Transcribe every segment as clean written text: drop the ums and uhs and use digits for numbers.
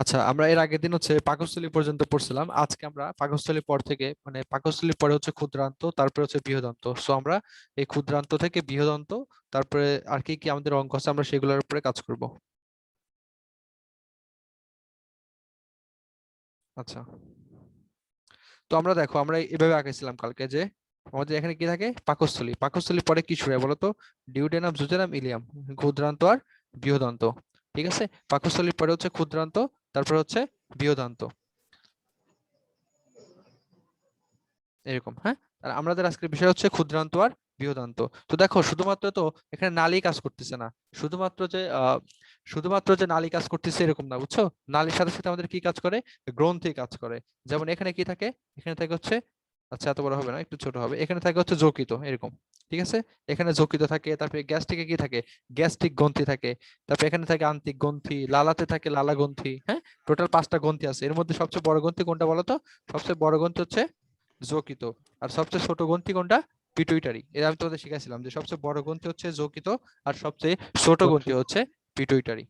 আচ্ছা, আমরা এর আগের দিন হচ্ছে পাকস্থলী পর্যন্ত পড়ছিলাম। আজকে আমরা পাকস্থলীর পর থেকে মানে পাকস্থলীর পরে হচ্ছে ক্ষুদ্রান্ত, তারপরে হচ্ছে বৃহদান্ত। সো আমরা এই ক্ষুদ্রান্ত থেকে বৃহদান্ত, তারপরে আর কি কি আমাদের অঙ্ক আছে আমরা সেগুলোর উপরে কাজ করব। আচ্ছা, তো আমরা দেখো আমরা এভাবে আঁকেছিলাম কালকে যে আমাদের এখানে কি থাকে, পাকস্থলী। পাকস্থলীর পরে কি শুরু হয় বলতো? ডিউডেনাম, জুজেনাম, ইলিয়াম, ক্ষুদ্রান্ত আর বৃহদান্ত। ঠিক আছে, পাকস্থলীর পরে হচ্ছে ক্ষুদ্রান্ত, তারপরে হচ্ছে বৃহদান্ত, এরকম। হ্যাঁ, আর আমাদের আজকের বিষয় হচ্ছে ক্ষুদ্রান্ত আর বৃহদান্ত। তো দেখো শুধুমাত্র তো এখানে নালী কাজ করতেছে না, শুধুমাত্র যে নালী কাজ করতেছে এরকম না, বুঝছো? নালীর সাথে সাথে আমাদের কি কাজ করে? গ্রন্থি কাজ করে। যেমন এখানে কি থাকে? এখানে থাকে হচ্ছে, আচ্ছা এত বড় হবে না, একটু ছোট হবে। এখানে থাকে হচ্ছে যকৃৎ, এরকম। ঠিক আছে, এখানে যকৃৎ থাকে, তারপরে গ্যাস্ট্রিকে কি থাকে? গ্যাস্ট্রিক গ্রন্থি থাকে। তারপরে এখানে থাকে আন্ত্রিক গ্রন্থি, লালাতে থাকে লালা গ্রন্থি। হ্যাঁ, টোটাল 5টা গ্রন্থি আছে। এর মধ্যে সবচেয়ে বড় গ্রন্থি কোনটা বলো তো? সবচেয়ে বড় গ্রন্থি হচ্ছে যকৃৎ। আর সবচেয়ে ছোট গ্রন্থি কোনটা? পিটুইটারি। এর আমি তোমাদের শিখাইছিলাম যে সবচেয়ে বড় গ্রন্থি হচ্ছে যকৃৎ, আর সবচেয়ে ছোট গ্রন্থি হচ্ছে পিটুইটারি।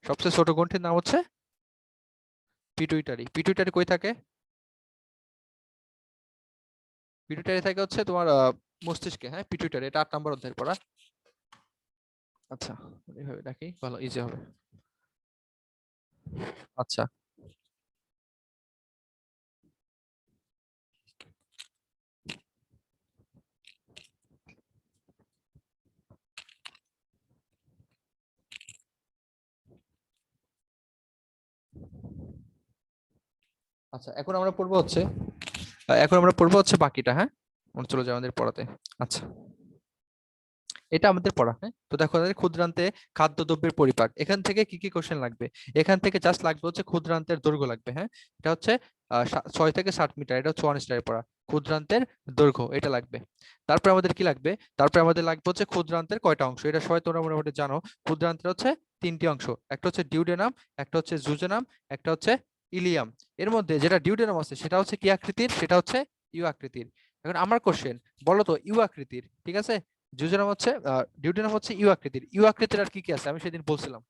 সবচেয়ে ছোট গ্রন্থির নাম হচ্ছে পিটুইটারি। পিটুইটারি কই থাকে? পিটুইটারি থাকে হচ্ছে তোমার মস্তিষ্কে। হ্যাঁ, পিটুইটারি, এটা 8 নম্বর অধ্যায়ের পড়া। আচ্ছা, এইভাবে রাখি, ভালো ইজি হবে। আচ্ছা, আচ্ছা এখন আমরা পড়বো হচ্ছে বাকিটা। হ্যাঁ, আমরা চলে যাই আমাদের পড়াতে। আচ্ছা, এটা আমাদের পড়া। হ্যাঁ, তো দেখো আমাদের ক্ষুদ্রান্তে খাদ্যদ্রব্যের পরিপাক, এখান থেকে কি কি কোশ্চেন লাগবে? এখান থেকে জাস্ট লাগবে হচ্ছে ক্ষুদ্রান্তের দৈর্ঘ্য লাগবে। হ্যাঁ, এটা হচ্ছে 6 থেকে 7 মিটার, এটা হচ্ছে 1 স্টারের পড়া। ক্ষুদ্রান্তের দৈর্ঘ্য এটা লাগবে। তারপর আমাদের কি লাগবে? তারপর আমাদের লাগবে হচ্ছে ক্ষুদ্রান্তের কয়টা অংশ, এটা সবাই তোমরা মোটামুটি জানো। ক্ষুদ্রান্তের হচ্ছে 3টি অংশ, একটা হচ্ছে ডিউডেনাম, একটা হচ্ছে জুজেনাম, একটা হচ্ছে ইলিয়াম। এর মধ্যে যেটা ডিউডেনাম আছে সেটা হচ্ছে কি আকৃতির? সেটা হচ্ছে ইউ আকৃতির। এখন আমার কোশ্চেন, বলো তো ইউ আকৃতির, ঠিক আছে, ডিউটেনাম হচ্ছে ডিউটেনাম হচ্ছে ইউ আকৃতির। ইউ আকৃতির আর কি কি আছে আমি সেদিন বলছিলাম?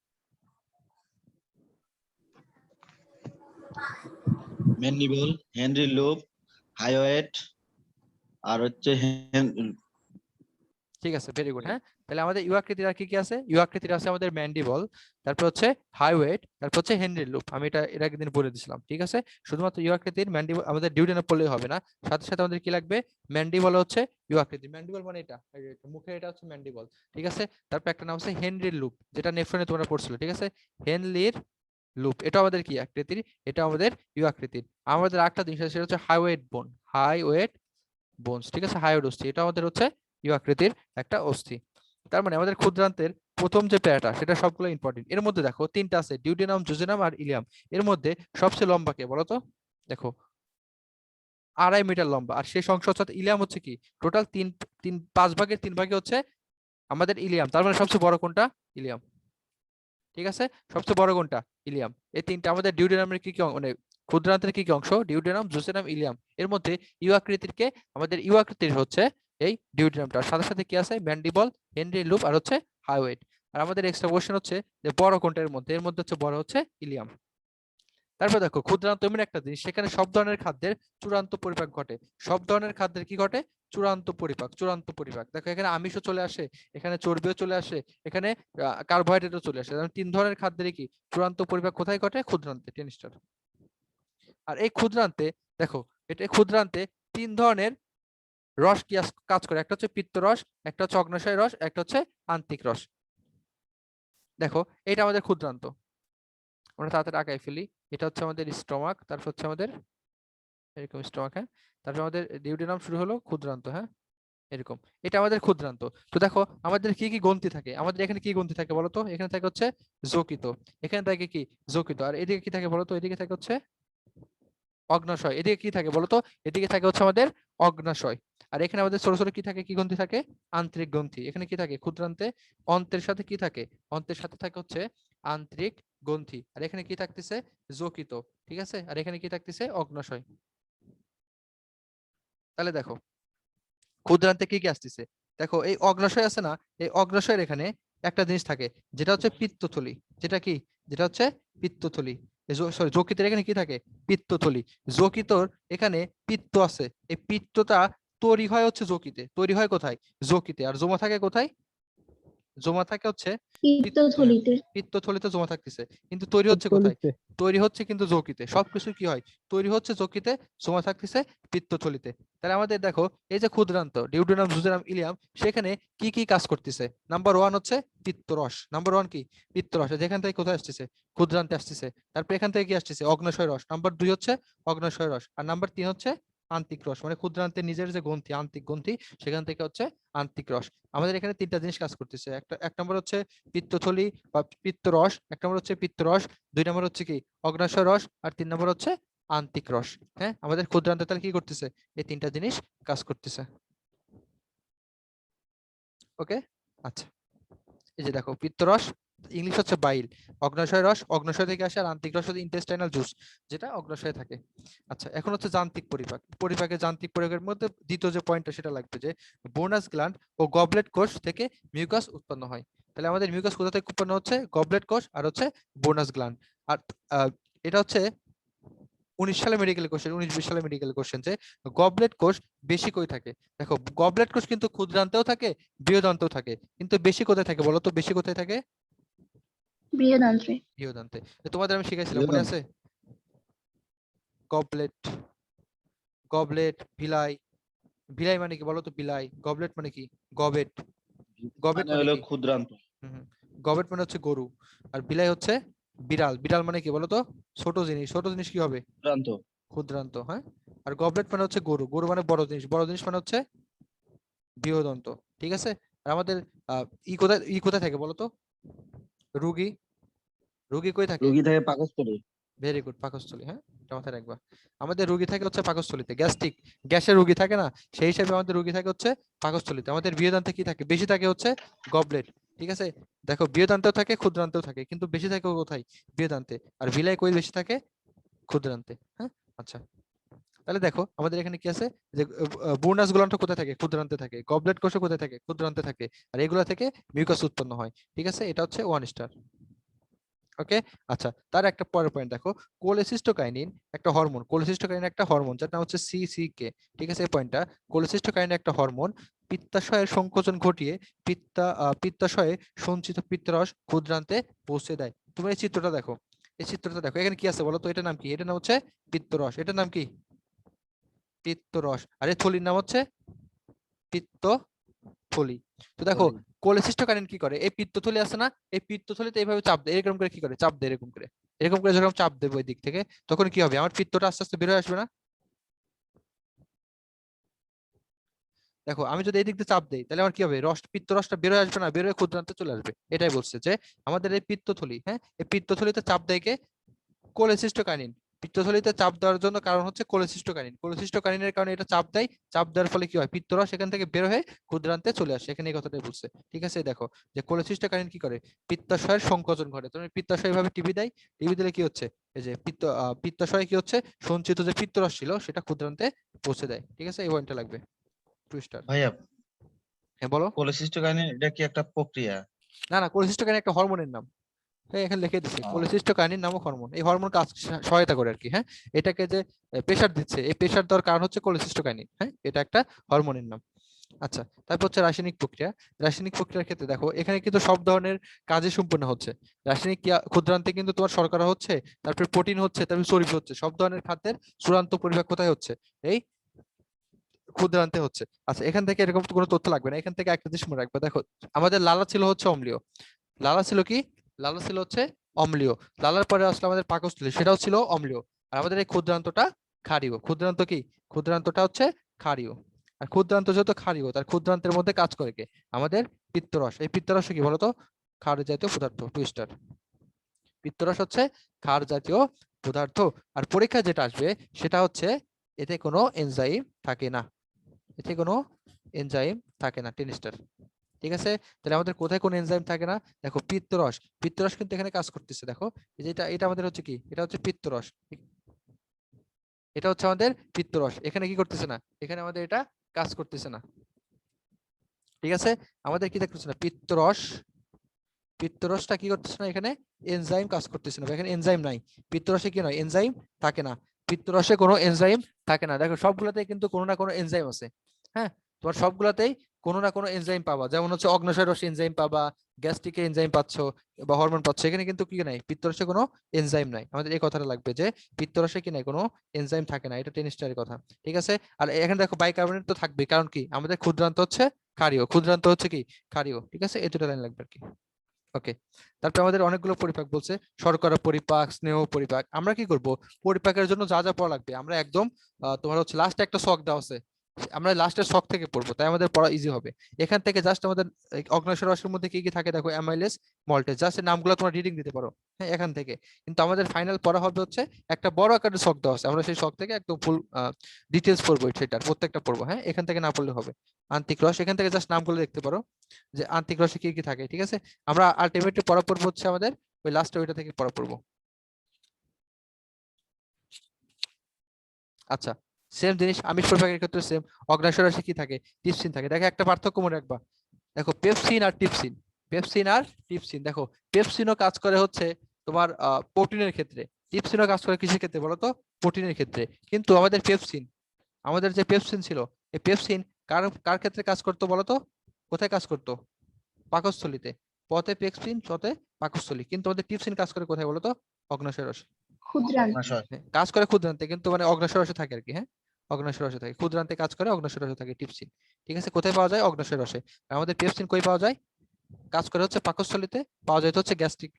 ম্যান্ডিবল, হেনরি লুপ, হাইওয়েট, আর হচ্ছে ঠিক আছে, ভেরি গুড। হ্যাঁ, তাহলে আমাদের ইউ আকৃতির আর কি কি আছে? ইউ আকৃতির আছে আমাদের ম্যান্ডিবল, তারপর হচ্ছে হাইওয়েট, তারপর হচ্ছে হেনরি লুপ। আমি এটা এর আগের দিন বলে দিয়েছিলাম। ঠিক আছে, শুধুমাত্র ইউ আকৃতির ম্যান্ডিবল আমাদের ডিউটেনাম পড়লেই হবে না, সাথে সাথে আমাদের কি লাগবে? ম্যান্ডিবল হচ্ছে ইউ আকৃতির। ম্যান্ডিবল মানে এটা, এই যে এটা, মুখের এটা হচ্ছে ম্যান্ডিবল। ঠিক আছে, তারপর একটা নাম আছে হেনরি লুপ, যেটা নেফ্রনে তোমরা পড়ছিল। ঠিক আছে, হেনলির লুপ, এটা আমাদের কি আকৃতির? এটা আমাদের ইউ আকৃতির। আমাদের আরেকটা জিনিস আছে, সেটা হচ্ছে হাইওয়েট বোন, হাইওয়েট বোনস। ঠিক আছে, হাইওয়েট অস্থি, এটা আমাদের হচ্ছে ইউ আকৃতির একটা অস্থি। তার মানে আমাদের ক্ষুদ্রান্তের প্রথম যে প্যারাটা সেটা সবগুলো ইম্পর্টেন্ট। এর মধ্যে দেখো 3টা আছে, ডিউডেনাম, জুজেনাম আর ইলিয়াম। এর মধ্যে সবচেয়ে লম্বা কে বলো তো? দেখো 2.5 মিটার লম্বা। আর শেষ অংশ হচ্ছে ইলিয়াম, হচ্ছে কি টোটাল তিন তিন 5 ভাগের 3 ভাগে হচ্ছে আমাদের ইলিয়াম। তার মানে সবচেয়ে বড় কোনটা? ইলিয়াম। ঠিক আছে, সবচেয়ে বড় কোনটা? ইলিয়াম। এই তিনটা আমাদের ডিউডেনামের কি কি মানে ক্ষুদ্রান্তের কি কি অংশ? Duodenum, jejunum, ileum. এর মধ্যে ইউ আকৃতির কে? আমাদের ইউ আকৃতির হচ্ছে এই ডিউডেনামটা। সাথে সাথে কি আছে? ম্যান্ডিবল, হেনরি লুপ আর হচ্ছে হাইওয়েট। আর আমাদের এক্সট্রা কোশ্চেন হচ্ছে যে বড় কোনটা এর মধ্যে? এর মধ্যে হচ্ছে বড় হচ্ছে ইলিয়াম। তারপর দেখো ক্ষুদ্রান্ত এমন একটা জিনিস, সেখানে সব ধরনের খাদ্যের চূড়ান্ত পরিপাক ঘটে। সব ধরনের খাদ্যের কি ঘটে? চূড়ান্ত পরিপাক। চূড়ান্ত পরিপাক, দেখো এখানে আমিষও চলে আসে, এখানে চর্বিও চলে আসে, এখানে কার্বোহাইড্রেটও চলে আসে। 3 ধরনের খাদ্যের কি চূড়ান্ত পরিপাক কোথায় ঘটে? ক্ষুদ্রান্তে, 10 স্টার। আর এই ক্ষুদ্রান্তে দেখো, এটা ক্ষুদ্রান্তে 3 ধরনের রস কি কাজ করে। একটা হচ্ছে পিত্ত রস, একটা হচ্ছে অগ্ন্যাশয় রস, একটা হচ্ছে আন্ত্রিক রস। দেখো এটা আমাদের ক্ষুদ্রান্ত, আমরা তাড়াতাড়ি আগায় ফেলি। এটা হচ্ছে আমাদের স্টমাক, তারপর হচ্ছে আমাদের এরকম স্টমাক। হ্যাঁ, তারপর আমাদের ডিউডেনাম শুরু হলো, ক্ষুদ্রান্ত। হ্যাঁ, এরকম, এটা আমাদের ক্ষুদ্রান্ত। তো দেখো আমাদের কি কি গ্রন্থি থাকে? আমাদের এখানে কি গ্রন্থি থাকে বলতো? এখানে থাকে হচ্ছে যকৃৎ, এখানে থাকে কি যকৃৎ। আর এদিকে কি থাকে বলতো? এদিকে থাকে হচ্ছে অগ্ন্যাশয়। এদিকে কি থাকে বলতো? এদিকে থাকে হচ্ছে আমাদের অগ্ন্যাশয়। আর এখানে আমাদের ছোট ছোট কি থাকে? কি গ্রন্থি থাকে? আন্তরিক গ্রন্থি। এখানে কি থাকে ক্ষুদ্রান্তে? অন্ত্রের সাথে কি থাকে? অন্ত্রের সাথে থাকে হচ্ছে আন্তরিক গ্রন্থি। আর এখানে কি থাকতেছে? যকৃৎ। ঠিক আছে, আর এখানে কি থাকতেছে? অগ্ন্যাশয়। তাহলে দেখো ক্ষুদ্রান্তে কি কি আসতেছে। দেখো এই অগ্ন্যাশয় আছে না, এই অগ্ন্যাশয়ের এখানে একটা জিনিস থাকে, যেটা হচ্ছে পিত্তথলি। যেটা কি? যেটা হচ্ছে পিত্তথলি। সরি যকৃতের এখানে কি থাকে, পিত্তথলি। যকৃতর এখানে পিত্ত আছে, এই পিত্তটা তৈরি হয় হচ্ছে যকৃতে, তৈরি হয় কোথায়, যকৃতে। আর জমা থাকে কোথায়, জমা থাকে হচ্ছে পিত্তথলিতে। পিত্তথলিতে জমা থাকতেছে, কিন্তু তৈরি হচ্ছে কোথায়, তৈরি হচ্ছে কিন্তু যকৃতে। সবকিছু কি হয়, তৈরি হচ্ছে যকৃতে, জমা থাকতেছে পিত্তথলিতে। তাহলে আমাদের দেখো এই যে ক্ষুদ্রান্ত ডিউডেনাম, জুজেনাম, ইলিয়াম, সেখানে কি কি কাজ করতেছে। নাম্বার 1 হচ্ছে পিত্তরস। নাম্বার 1 কি, পিত্তরস, যেখান থেকে কোথায় আসতেছে, ক্ষুদ্রান্তে আসতেছে। তারপর এখান থেকে কি আসতেছে, অগ্ন্যাশয় রস। নাম্বার 2 হচ্ছে অগ্ন্যাশয় রস। আর নাম্বার 3 হচ্ছে আন্তিক রস, মানে ক্ষুদ্রান্তের নিজের যে গ্রন্থি, আন্তিক গ্রন্থি, সেখান থেকে হচ্ছে আন্তিক রস। আমাদের এখানে 3টা জিনিস কাজ করতেছে। এক নম্বর হচ্ছে পিত্তথলি বা পিত্তরস, 1 নম্বর হচ্ছে পিত্তরস, 2 নম্বর হচ্ছে কি অগ্ন্যাশয় রস, আর 3 নম্বর হচ্ছে আন্তিক রস। হ্যাঁ, আমাদের ক্ষুদ্রান্তে তাহলে কি করতেছে, এই 3টা জিনিস কাজ করতেছে। ওকে, আচ্ছা, এই যে দেখো পিত্তরস ইংলিশ হচ্ছে বাইল, অগ্ন্যাশয় রস অগ্ন্যাশয় থেকে আসে, আর আন্তিক রস হচ্ছে ইন্টেস্টাইনাল জুস, যেটা অগ্ন্যাশয়ে থাকে। আচ্ছা, এখন হচ্ছে যান্ত্রিক পরিপাক। পরিপাকের যান্ত্রিক পরিপাকের মধ্যে দ্বিতীয় যে পয়েন্টটা সেটা লাগবে, যে বোনাস গ্ল্যান্ড ও গবলেট কোষ থেকে মিউকাস উৎপন্ন হয়। তাহলে আমাদের মিউকাস কোথা থেকে উৎপন্ন হচ্ছে, গবলেট কোষ আর হচ্ছে বোনাস গ্ল্যান্ড। আর এটা হচ্ছে 19 সালে মেডিকেল কোশ্চেন, 19-20 সালে মেডিকেল কোশ্চেন, যে গবলেট কোষ বেশি কই থাকে। দেখো গবলেট কোষ কিন্তু ক্ষুদ্রান্তেও থাকে, বৃহদান্তেও থাকে, কিন্তু বেশি কোথায় থাকে বলো তো, বেশি কোথায় থাকে, বৃহদান্ত্রে। বৃহদান্তে। তোমাদের আমি শিখাইছিলাম, মনে আছে, গবলেট, গবলেট, ভিলাই। ভিলাই মানে কি বলো তো, বিলাই। গবলেট মানে কি, গবেট। গবেট মানে মানে হলো কি, ক্ষুদ্রান্ত। গবেট মানে হচ্ছে গরু। আর বিলাই হচ্ছে বিড়াল। বিড়াল মানে কি বলো তো, ছোট জিনিস। ছোট জিনিস কি হবে, ক্ষুদ্রান্ত। ক্ষুদ্রান্ত। হ্যাঁ, আর গবলেট মানে হচ্ছে গরু। গরু মানে বড় জিনিস। বড় জিনিস মানে হচ্ছে বৃহদন্ত। ঠিক আছে। আর আমাদের ই কোথায় থাকে বলো তো, রুগী, রুগী কই থাকে, রোগী থেকে পাকস্থলী। ভেরি গুড, পাকস্থলী। হ্যাঁ, এটা মাথায় রাখবা। আমাদের রোগী থাকে হচ্ছে পাকস্থলীতে, গ্যাস্ট্রিক, গ্যাসের রোগী থাকে না, সেই হিসাবে আমাদের রোগী থাকে হচ্ছে পাকস্থলীতে। আমাদের বৃহদান্তে কি থাকে, বেশি থাকে হচ্ছে গবলেট। ঠিক আছে, দেখো বৃহদান্তেও থাকে, ক্ষুদ্রান্তেও থাকে, কিন্তু বেশি থাকে কোথায়, বৃহদান্তে। আর ভিলাই কই বেশি থাকে, ক্ষুদ্রান্তে। হ্যাঁ, আচ্ছা, তাহলে দেখো আমাদের এখানে কি আছে, যে বোনাস গ্ল্যান্ড কোথায় থাকে, ক্ষুদ্রান্তে থাকে। গবলেট কোষ কোথায় থাকে, ক্ষুদ্রান্তে থাকে। আর এগুলো থেকে মিউকাস উৎপন্ন হয়। ঠিক আছে, এটা হচ্ছে 1 স্টার। ওকে, আচ্ছা, তার একটা পরের পয়েন্ট দেখো, কোলেসিস্টোকাইনিন একটা হরমোন। কোলেসিস্টোকাইনিন একটা হরমোন, যার নাম হচ্ছে সিসিকে। ঠিক আছে, এই পয়েন্টটা, কোলেসিস্টোকাইনিন একটা হরমোন পিত্তাশয়ের সংকোচন ঘটিয়ে পিত্তাশয়ে সঞ্চিত পিত্তরস ক্ষুদ্রান্তে পৌঁছে দেয়। তুমি এই চিত্রটা দেখো, এই চিত্রটা দেখো, এখানে কি আছে বলো তো, এটার নাম কি, এটার নাম হচ্ছে পিত্তরস। এটার নাম কি, পিত্তরস। আর এই থলির নাম হচ্ছে পিত্তথলি। তো দেখো কোলেসিস্টোকাইনিন কি করে, এই পিত্তথলি আছে না, এই পিত্তথলিতে এইভাবে চাপ দেয়, এরকম করে কি করে চাপ দেয়, এরকম করে, এরকম করে যখন চাপ দেবো ওই দিক থেকে, তখন কি হবে, আমার পিত্তটা আস্তে আস্তে বের হয়ে আসবে না। দেখো আমি যদি এই দিক দিয়ে চাপ দেই, তাহলে আমার কি হবে, পিত্তরসটা বের হয়ে আসবে না, বের হয়ে ক্ষুদ্রান্তে চলে আসবে। এটাই বলছে যে আমাদের এই পিত্তথলি, হ্যাঁ, এই পিত্তথলিতে চাপ দেয় কে, কোলেসিস্টোকাইনিন। পিত্তথলিতে চাপ দেওয়ার জন্য কারণ হচ্ছে কোলেসিস্টোকাইনিন। কোলেসিস্টোকাইনিনের কারণে এটা চাপ দেয়, চাপ দেওয়ার ফলে কি হয়, পিত্তরস এখান থেকে বের হয়ে ক্ষুদ্রান্তে চলে আসে। এখানে এই কথাটাই বলছে। ঠিক আছে, দেখো যে কোলেসিস্টোকাইনিন কি করে, পিত্তাশয়ের সংকোচন ঘটে। তুমি পিত্তাশয় এইভাবে টিপি দেয়, টিপি দিলে কি হচ্ছে, এই যে পিত্তাশয়ে কি হচ্ছে, সঞ্চিত যে পিত্তরস ছিল সেটা ক্ষুদ্রান্তে পৌঁছে দেয়। ঠিক আছে, এই পয়েন্টটা লাগবে, 2 স্টার। ভাইয়া, হ্যাঁ বলো। কোলেসিস্টোকাইনিন এটা কি একটা প্রক্রিয়া? না না, কোলেসিস্টোকাইনিন একটা হরমোনের নাম। হ্যাঁ, এখানে লিখে দিচ্ছে আহ, কোলেসিস্টোকাইনিন নামক হরমোন। এই হরমোন কাজ সহায়তা করে আর কি। হ্যাঁ, এটাকে যে প্রেসার দিচ্ছে, এই প্রেসার দেওয়ার কারণ হচ্ছে কোলেসিস্টোকাইনিন। হ্যাঁ, এটা একটা হরমোনের নাম। আচ্ছা, তারপর হচ্ছে রাসায়নিক প্রক্রিয়া। রাসায়নিক প্রক্রিয়ার ক্ষেত্রে দেখো এখানে কিন্তু সব ধরনের কাজই সম্পূর্ণ হচ্ছে। রাসায়নিক ক্ষুদ্রান্তে কিন্তু তোমার শর্করা হচ্ছে, তারপর প্রোটিন হচ্ছে, তারপর চর্বি হচ্ছে। সব ধরনের খাদ্যের চূড়ান্ত পরিপাক কোথায় হচ্ছে, এই ক্ষুদ্রান্তে হচ্ছে। আচ্ছা, এখান থেকে এরকম কোনো তথ্য লাগবে না, এখান থেকে একটা জিনিস মনে রাখবে। দেখো আমাদের লালা ছিল হচ্ছে অম্লীয়, লালা ছিল কি, লালা ছিল হচ্ছে অম্লীয়। লালার পরে আসলে আমাদের পাকস্থলী, সেটাও ছিল অম্লীয়। আর আমাদের এই ক্ষুদ্রান্তটা ক্ষারীয়। ক্ষুদ্রান্ত কি, ক্ষুদ্রান্তটা হচ্ছে ক্ষারীয়। আর ক্ষুদ্রান্ত যেহেতু ক্ষারীয়, তার ক্ষুদ্রান্তের মধ্যে কাজ করে কে, আমাদের পিত্তরস। এই পিত্তরস কি বলতো, ক্ষার জাতীয় পদার্থ। 2 স্টার। পিত্তরস হচ্ছে ক্ষার জাতীয় পদার্থ। আর পরীক্ষায় যেটা আসবে সেটা হচ্ছে এতে কোনো এনজাইম থাকে না, এতে কোনো এনজাইম থাকে না। 10 স্টার। ঠিক আছে, তাহলে আমাদের কোথায় কোন এনজাইম থাকে না, দেখো পিত্তরস। পিত্তরস কিন্তু এখানে কাজ করতেছে। দেখো এই যে এটা আমাদের হচ্ছে কি, এটা হচ্ছে পিত্তরস, এটা হচ্ছে আমাদের পিত্তরস। এখানে কি করতেছে না, এখানে আমাদের এটা কাজ করতেছে না। ঠিক আছে, আমাদের কি দেখতেছে না, পিত্তরস পিত্তরসটা কি করতেছে না, এখানে এনজাইম কাজ করতেছে না, এখানে এনজাইম নাই। পিত্তরসে কি নয়, এনজাইম থাকে না, পিত্তরসে কোনো এনজাইম থাকে না। দেখো সবগুলোতেই কিন্তু কোনো না কোনো এনজাইম আছে। হ্যাঁ, তোমার সবগুলাতেই কোনো না কোনো এনজাইম পাবা, যেমন হচ্ছে অগ্ন্যাশয় রসে এনজাইম পাবা, গ্যাস্ট্রিকে এনজাইম পাচ্ছ বা হরমোন পাচ্ছ, এখানে কিন্তু কি নাই, পিত্তরসে কোনো এনজাইম নাই। আমাদের এই কথাটা লাগবে যে পিত্তরসে কি নাই, কোনো এনজাইম থাকে না, এটা টেনিস্টারের কথা। ঠিক আছে, আর এখানে দেখো বাইকার্বনেট তো থাকবে, কারণ কি আমাদের ক্ষুদ্রান্ত হচ্ছে ক্ষারীয়, ক্ষুদ্রান্ত হচ্ছে কি ক্ষারীয়। ঠিক আছে, এই দুটো লাইন লাগবে আর কি। ওকে, তারপর আমাদের অনেকগুলো পরিপাক বলছে, শর্করা পরিপাক, স্নেহ পরিপাক। আমরা কি করব, পরিপাকের জন্য যা যা পড়া লাগবে আমরা একদম তোমার হচ্ছে লাস্টে একটা শক দেওয়া আছে, আমরা লাস্টের শক থেকে পড়বো, তাই আমাদের পড়া ইজি হবে। এখান থেকে জাস্ট আমাদের অগ্ন্যাশয় রসের মধ্যে কি কি থাকে দেখো, অ্যামাইলেজ, মল্টেজ, জাস্ট এর নামগুলো তোমরা রিডিং দিতে পারো। হ্যাঁ, এখান থেকে কিন্তু আমাদের ফাইনাল পড়া হবে হচ্ছে একটা বড় আকারের শক দেওয়া আছে, আমরা সেই শক থেকে একদম ফুল ডিটেলস পড়বো, সেটার প্রত্যেকটা পড়বো। হ্যাঁ, এখান থেকে না পড়লে হবে। আন্তিক রস, এখান থেকে জাস্ট নামগুলো দেখতে পারো যে আন্তিক রসে কি কি থাকে। ঠিক আছে, আমরা আলটিমেটলি পড়া পড়বো হচ্ছে আমাদের ওই লাস্টে ওইটা থেকে পড়া পড়বো। আচ্ছা, সেম জিনিস আমিষ পরিপাকের ক্ষেত্রে সেম, অগ্ন্যাশয় রসে কি থাকে, টিপসিন থাকে। দেখো একটা পার্থক্য মনে রাখবা, দেখো পেপসিন আর টিপসিন, পেপসিন আর টিপসিন। দেখো পেপসিনও কাজ করে হচ্ছে তোমার প্রোটিনের ক্ষেত্রে, টিপসিনও কাজ করে কিসের ক্ষেত্রে বলো তো, প্রোটিনের ক্ষেত্রে। কিন্তু আমাদের পেপসিন, আমাদের যে পেপসিন ছিল, এই পেপসিন কার কার ক্ষেত্রে কাজ করতো বলো তো, কোথায় কাজ করতো, পাকস্থলীতে। পথে পেপসিন, পথে পাকস্থলী। কিন্তু আমাদের টিপসিন কাজ করে কোথায় বলো তো, অগ্ন্যাশয় রসে। ক্ষুদ্রান্ত। অগ্ন্যাশয়। হ্যাঁ, কাজ করে ক্ষুদ্রান্তে, কিন্তু মানে অগ্ন্যাশয় রসে থাকে আর কি। হ্যাঁ, অগ্ন্যাশয় রসে থাকে, ক্ষুদ্রান্তে কাজ করে, অগ্ন্যাশয় রসে থাকে টিপসিন। ঠিক আছে, কোথায় পাওয়া যায়, অগ্ন্যাশয় রসে। আর আমাদের পেপসিন কই পাওয়া যায়, কাজ করে হচ্ছে পাকস্থলীতে, পাওয়া যায় হচ্ছে গ্যাস্ট্রিক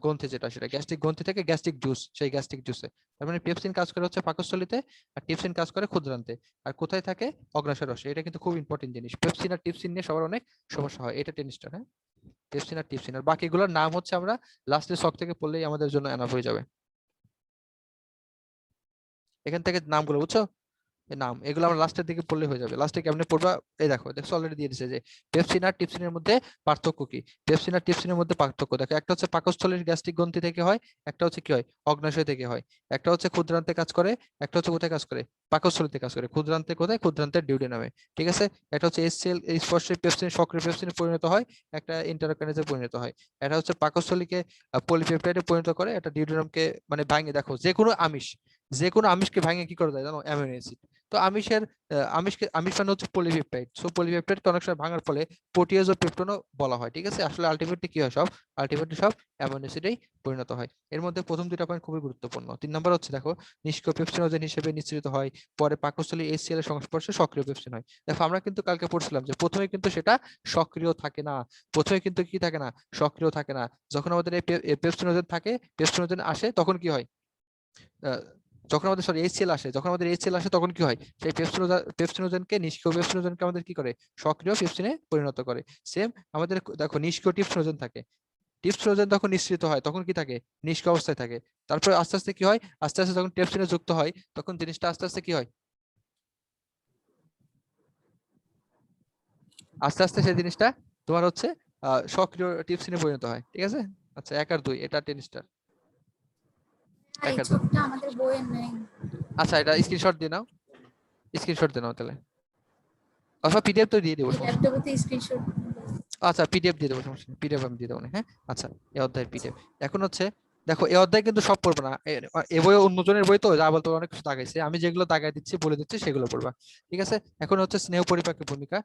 গ্রন্থি, যেটা সেটা গ্যাস্ট্রিক গ্রন্থি থেকে গ্যাস্ট্রিক জুস, সেই গ্যাস্ট্রিক জুসে। তার মানে পেপসিন কাজ করে হচ্ছে পাকস্থলীতে, আর টিপসিন কাজ করে ক্ষুদ্রান্তে। আর কোথায় থাকে, অগ্ন্যাশয় রসে। এটা কিন্তু খুব ইম্পর্টেন্ট জিনিস, পেপসিন আর টিপসিন নিয়ে সবার অনেক সমস্যা হয়, এটা টেনিস্টার। হ্যাঁ, পেপসিন আর টিপসিন, আর বাকিগুলোর নাম হচ্ছে আমরা লাস্টের শক থেকে পড়লেই আমাদের জন্য এনাফ হয়ে যাবে। এখান থেকে নামগুলো বুঝছো, এই নাম এগুলো আমরা লাস্টের দিকে পড়লে হয়ে যাবে। লাস্টে কেমনে পড়বা, এই দেখো দেখছো অলরেডি দিয়ে দিছে যে পেপসিন আর টিপসিনের মধ্যে পার্থক্য কি। পেপসিন আর টিপসিনের মধ্যে পার্থক্য দেখো, একটা হচ্ছে পাকস্থলীর গ্যাস্ট্রিক গ্রন্থি থেকে হয়, একটা হচ্ছে কি হয়, অগ্ন্যাশয় থেকে হয়। একটা হচ্ছে ক্ষুদ্রান্তে কাজ করে, একটা হচ্ছে কোথায় কাজ করে, পাকস্থলীতে কাজ করে। ক্ষুদ্রান্তে কোথায়, ক্ষুদ্রান্তের ডিউডেনামে। ঠিক আছে, একটা হচ্ছে এসসিএল এই স্পর্শে পেপসিন সক্রিয় পেপসিনে পরিণত হয়, একটা ইন্টারকানেজে পরিণত হয়। এটা হচ্ছে পাকস্থলীকে পলিপেপটাইডে পরিণত করে, এটা ডিউডেনামকে মানে ভাঙে। দেখো যে কোনো আমিষ, যে কোনো আমিষকে ভাঙে কি করে দেয় জানো, অ্যামিনো অ্যাসিড। তো আমিষের আমিষ মানে হচ্ছে পলিপেপটাইড। সো পলিপেপটাইডকে অনেক সময় ভাঙার ফলে প্রোটিয়েজ ও পেপটোনও বলা হয়। ঠিক আছে, আসলে আলটিমেটলি কি হয়, সব আলটিমেটলি সব অ্যামিনো অ্যাসিডেই পরিণত হয়। এর মধ্যে প্রথম দুটো পয়েন্ট খুবই গুরুত্বপূর্ণ। 3 নম্বর হচ্ছে দেখো, নিষ্ক্রিয় পেপসিনোজেন হিসেবে নিঃসৃত হয়, পরে পাকস্থলী HCl এর সংস্পর্শে সক্রিয় পেপসিন হয়। দেখো আমরা কিন্তু কালকে পড়ছিলাম যে প্রথমে কিন্তু সেটা সক্রিয় থাকে না, প্রথমে কিন্তু কি থাকে না, সক্রিয় থাকে না। যখন আমাদের এই পেপসিনোজেন থাকে, পেপসিনোজেন আসে, তখন কি হয়, আহ, যখন আমাদের HCl আসে, যখন আমাদের HCl আসে তখন কি হয়, সেই পেপসিনোজেনকে, নিষ্ক্রিয় পেপসিনোজেনকে আমাদের কি করে, সক্রিয় পেপসিনে পরিণত করে। সেম আমাদের দেখো নিষ্ক্রিয় টিপসিনোজেন থাকে, টিপসিনোজেন তখন নিঃসৃত হয় তখন কি থাকে, নিষ্ক্রিয় অবস্থায় থাকে। তারপরে আস্তে আস্তে কি হয়, আস্তে আস্তে যখন টেপসিনে যুক্ত হয় তখন জিনিসটা আস্তে আস্তে কি হয়, আস্তে আস্তে সেই জিনিসটা তোমার হচ্ছে সক্রিয় টিপসিনে পরিণত হয়। ঠিক আছে, আচ্ছা 1 আর 2 এটা টেনিস্টার, এই 1 আর 2। ছবিটা আমাদের বইয়ে নেই। আচ্ছা এটা স্ক্রিনশট দিয়ে নাও, স্ক্রিনশট দিয়ে নাও তাহলে, অথবা পিডিএফ তো দিয়ে দেবো, সমস্যা নেই। ল্যাপটপে স্ক্রিনশট। আচ্ছা পিডিএফ দিয়ে দেবো, সমস্যা নেই, পিডিএফ আমি দিয়ে দেবো না। হ্যাঁ, আচ্ছা এই অধ্যায়ের পিডিএফ। এখন হচ্ছে দেখো, এই অধ্যায় কিন্তু সব পড়বে না, এ বই অন্যজনের বই তো যা বলতে অনেক কিছু দাগাইছে, আমি যেগুলো দাগাই দিচ্ছি বলে দিচ্ছি সেগুলো পড়বা। ঠিক আছে, এখন হচ্ছে স্নেহ পরিপাকের ভূমিকা।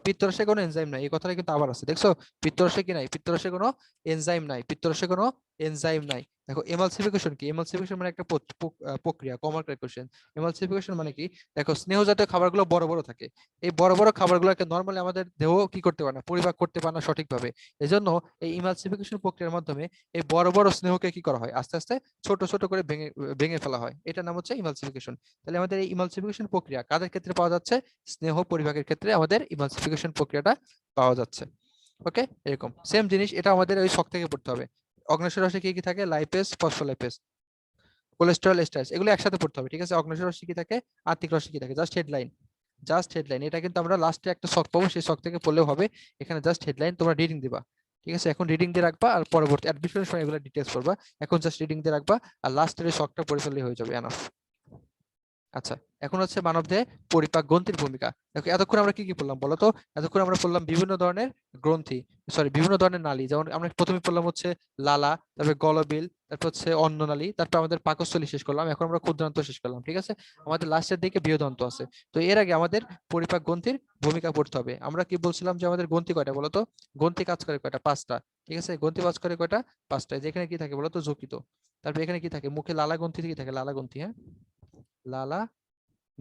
পিত্তরসে কোনো এনজাইম নাই, এই কথাটা কিন্তু আবার আছে, দেখছো পিত্তরসে কি নাই, পিত্তরসে কোনো এনজাইম নাই, পিত্তরসে কোনো এনজাইম নাই। দেখো এমালসিফিকেশন কি, এমালসিফিকেশন মানে একটা প্রক্রিয়া, কমার কোশ্চেন। এমালসিফিকেশন মানে কি, দেখো স্নেহ জাতীয় খাবারগুলো বড় বড় থাকে, এই বড় বড় খাবারগুলোকে নরমালি আমাদের দেহ কি করতে পারে না, পরিপাক করতে পারে না সঠিকভাবে। এজন্য এই ইমালসিফিকেশন প্রক্রিয়ার মাধ্যমে এই বড় বড় স্নেহকে কি করা হয়, আস্তে আস্তে ছোট ছোট করে ভেঙে ভেঙে ফেলা হয়, এটার নাম হচ্ছে ইমালসিফিকেশন। তাহলে আমাদের এই ইমালসিফিকেশন প্রক্রিয়া কাদের ক্ষেত্রে পাওয়া যাচ্ছে, স্নেহ পরিপাকের ক্ষেত্রে আমাদের ইমালসিফিকেশন প্রক্রিয়াটা পাওয়া যাচ্ছে। ওকে, এরকম সেম জিনিস এটা আমাদের ওই শক থেকে পড়তে হবে। অগ্ন্যাশয় রসে কি কি থাকে, লাইপেজ, ফসফোলাইপেজ, কোলেস্টেরল, এস্টারেজ, এগুলো একসাথে পড়তে হবে। ঠিক আছে, অগ্ন্যাশয় রসে কি থাকে, আর্থিক রসে কি থাকে, জাস্ট হেডলাইন, জাস্ট হেডলাইন। এটা কিন্তু আমরা লাস্টে একটা শক পাবো, সেই শক থেকে পড়লেও হবে। এখানে জাস্ট হেডলাইন তোমরা রিডিং দিবা। ঠিক আছে, এখন রিডিং দিয়ে রাখবা, আর পরবর্তী অ্যাডমিশনের সময় এগুলো ডিটেইলস পড়বা। এখন জাস্ট রিডিং দিয়ে রাখবা, আর লাস্টের শকটা পড়ে ফেললেই হয়ে যাবে, এনাফ। আচ্ছা, এখন হচ্ছে মানবদেহে পরিপাক গ্রন্থির ভূমিকা। দেখো এতক্ষণ আমরা কি কি পড়লাম বলো তো? এতক্ষণ আমরা পড়লাম বিভিন্ন ধরনের গ্রন্থি, সরি বিভিন্ন ধরনের নালী। যেমন আমরা প্রথমে পড়লাম হচ্ছে লালা, তারপরে গলবিল, তারপর হচ্ছে অন্ননালী, তারপর আমাদের পাকস্থলী শেষ করলাম, এখন আমরা ক্ষুদ্রান্ত শেষ করলাম। ঠিক আছে, আমাদের লাস্টের দিকে বৃহদন্ত আছে। তো এর আগে আমাদের পরিপাক গ্রন্থির ভূমিকা পড়তে হবে। আমরা কি বলছিলাম যে আমাদের গ্রন্থি কয়টা বলো তো? গ্রন্থি কাজ করে কয়টা? 5টা। ঠিক আছে, গ্রন্থি কাজ করে কয়টা? 5টা। যেখানে কি থাকে বলো তো? যকৃত। তারপর এখানে কি থাকে? মুখে লালা গ্রন্থি কি থাকে? লালা গ্রন্থি, হ্যাঁ, লালা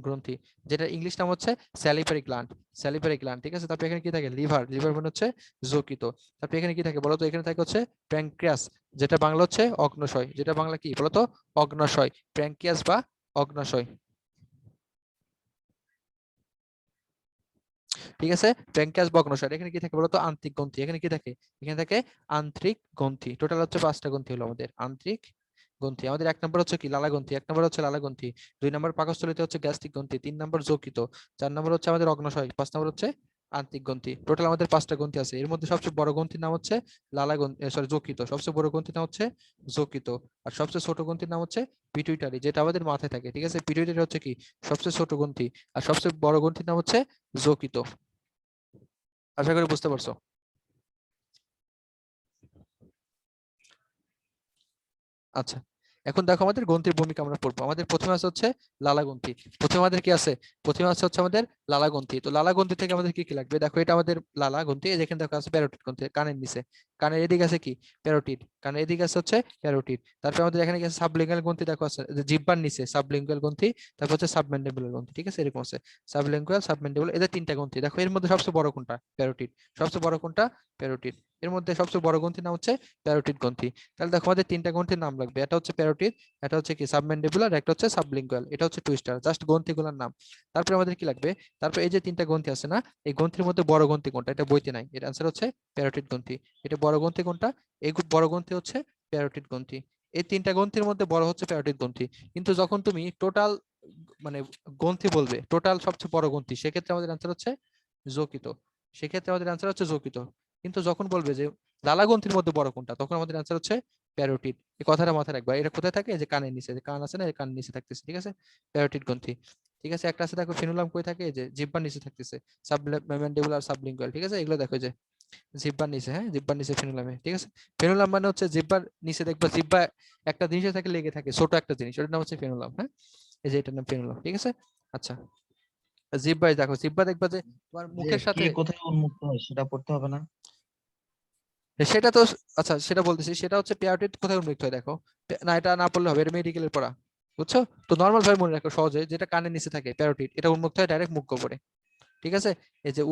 গ্রন্থি, যেটা ইংলিশ নাম হচ্ছে স্যালিভারি গ্ল্যান্ড, স্যালিভারি গ্ল্যান্ড। ঠিক আছে, তারপর এখানে কি থাকে? লিভার, লিভার মানে হচ্ছে যকৃত। তারপর এখানে কি থাকে বলতো? এখানে থাকে হচ্ছে প্যানক্রিয়াস, যেটা বাংলা হচ্ছে অগ্ন্যাশয়, যেটা বাংলা কি বলতো? অগ্ন্যাশয়, প্যানক্রিয়াস বা অগ্ন্যাশয়। ঠিক আছে, প্যানক্রিয়াস বা অগ্ন্যাশয়। এখানে কি থাকে বলতো? আন্ত্রিক গ্রন্থি। এখানে কি থাকে? এখানে থাকে আন্ত্রিক গ্রন্থি। টোটাল হচ্ছে 5টা গ্রন্থি হলো আমাদের আন্ত্রিক গ্রন্থি। আমাদের 1 নম্বর হচ্ছে কি? লালা গ্রন্থি। 1 নম্বর হচ্ছে লালা গ্রন্থি, 2 নম্বর পাকস্থলীতে হচ্ছে গ্যাস্ট্রিক গ্রন্থি, 3 নম্বর যকৃত, 4 নম্বর হচ্ছে আমাদের অগ্ন্যাশয়, 5 নম্বর হচ্ছে আন্ত্রিক গ্রন্থি। টোটাল আমাদের 5টা গ্রন্থি আছে। এর মধ্যে সবচেয়ে বড় গ্রন্থির নাম হচ্ছে লালা গ্রন্থি, সরি যকৃত। সবচেয়ে বড় গ্রন্থির নাম হচ্ছে যকৃত। আর সবচেয়ে ছোট গ্রন্থির নাম হচ্ছে পিটুইটারি, যেটা আমাদের মাথায় থাকে। ঠিক আছে, পিটুইটারি হচ্ছে কি? সবচেয়ে ছোট গ্রন্থি। আর সবচেয়ে বড় গ্রন্থির নাম হচ্ছে যকৃত। আশা করি বুঝতে পারছো। আচ্ছা, এখন দেখো আমাদের গ্রন্থির ভূমিকা আমরা পড়বো। আমাদের প্রথমে আছে হচ্ছে লালা গ্রন্থি। প্রথমে আমাদের কি আছে? প্রথমে আছে হচ্ছে আমাদের লালা গ্রন্থি। তো লালা গ্রন্থি থেকে আমাদের কি কি লাগবে? দেখো এটা আমাদের লালা গ্রন্থি। যেখানে দেখো আছে প্যারোটিড গ্রন্থি, কানের নিচে, কানের এদিকে আছে কি? প্যারোটিড। কানের এদিকে আছে হচ্ছে প্যারোটিড। তারপর আমাদের এখানে কি আছে? সাবলিঙ্গুয়াল গ্রন্থি। দেখো আছে যে জিহ্বার নিচে সাবলিঙ্গুয়াল গ্রন্থি, তারপর হচ্ছে সাবম্যান্ডিবুলার গ্রন্থি। ঠিক আছে, এরকম আছে সাবলিঙ্গুয়াল, সাবম্যান্ডিবুলার, এদের 3টা গ্রন্থি। দেখো এর মধ্যে সবচেয়ে বড় কোনটা? প্যারোটিড। সবচেয়ে বড় কোনটা? প্যারোটিড। এর মধ্যে সবচেয়ে বড় গ্রন্থির নাম হচ্ছে প্যারোটিড গ্রন্থি। তাহলে দেখো আমাদের 3টা গ্রন্থির নাম লাগবে। এটা হচ্ছে প্যারোটিড, এটা হচ্ছে কি সাবম্যান্ডিবুলার, একটা হচ্ছে সাবলিঙ্গুয়াল, এটা হচ্ছে টুইস্টার। জাস্ট গ্রন্থিগুলোর নাম। তারপরে আমাদের কি লাগবে? তারপর এই যে 3টা গ্রন্থি আছে না, এই গ্রন্থির মধ্যে বড় গ্রন্থি কোনটা? এটা বইতে নাই, এর आंसर হচ্ছে প্যারোটিড গ্রন্থি। এটা বড় গ্রন্থি কোনটা? এই বড় গ্রন্থি হচ্ছে প্যারোটিড গ্রন্থি। এই 3টা গ্রন্থির মধ্যে বড় হচ্ছে প্যারোটিড গ্রন্থি। কিন্তু যখন তুমি টোটাল মানে গ্রন্থি বলবে, টোটাল সবচেয়ে বড় গ্রন্থি, সেক্ষেত্রে আমাদের आंसर হচ্ছে যকৃত। সেক্ষেত্রে আমাদের आंसर হচ্ছে যকৃত। কিন্তু যখন বলবে যে লালা গ্রন্থির মধ্যে বড় কোনটা, তখন আমাদের आंसर হচ্ছে প্যারোটিড। এই কথাটা মাথায় রাখবা। এটা কোথায় থাকে? যে কানের নিচে, যে কান আছে না, এই কানের নিচে থাকতেছে। ঠিক আছে, প্যারোটিড গ্রন্থি। ঠিক আছে, একটা আছে দেখো ফিনুলাম কই থাকে? যে জিহ্বার নিচে থাকতেছে, সাবম্যান্ডিবুলার, সাবলিঙ্গুয়াল। ঠিক আছে, এগুলো দেখো যে জিহ্বার নিচে, হ্যাঁ, জিহ্বার নিচে ফিনুলামে। ঠিক আছে, ফিনুলাম মানে হচ্ছে জিহ্বার নিচে, দেখবা জিহ্বা একটা জিনিসের থাকে লেগে থাকে, ছোট একটা জিনিস, ওটার নাম হচ্ছে ফিনুলাম। হ্যাঁ, এই যে এটার নাম ফিনুলাম। ঠিক আছে, আচ্ছা, জিহ্বায় দেখো, জিহ্বা দেখবা যে তোমার যে মুখের কে সাথে, কোথায় উন্মুক্ত হয় সেটা পড়তে হবে না? সেটা তো, আচ্ছা সেটা বলতেছি, সেটা হচ্ছে পেয়ারটিড কোথায় উন্মুক্ত হয় দেখো। না, এটা না পড়লে হবে, এটা মেডিকেলের পড়া, বুঝছো? তো নর্মাল ভাবে মনে রাখো সহজে, যেটা কানের নিচে থাকে প্যারোটিড, এটা উন্মুক্ত হয় ডাইরেক্ট মুখ গোবরে। ঠিক আছে, এই যে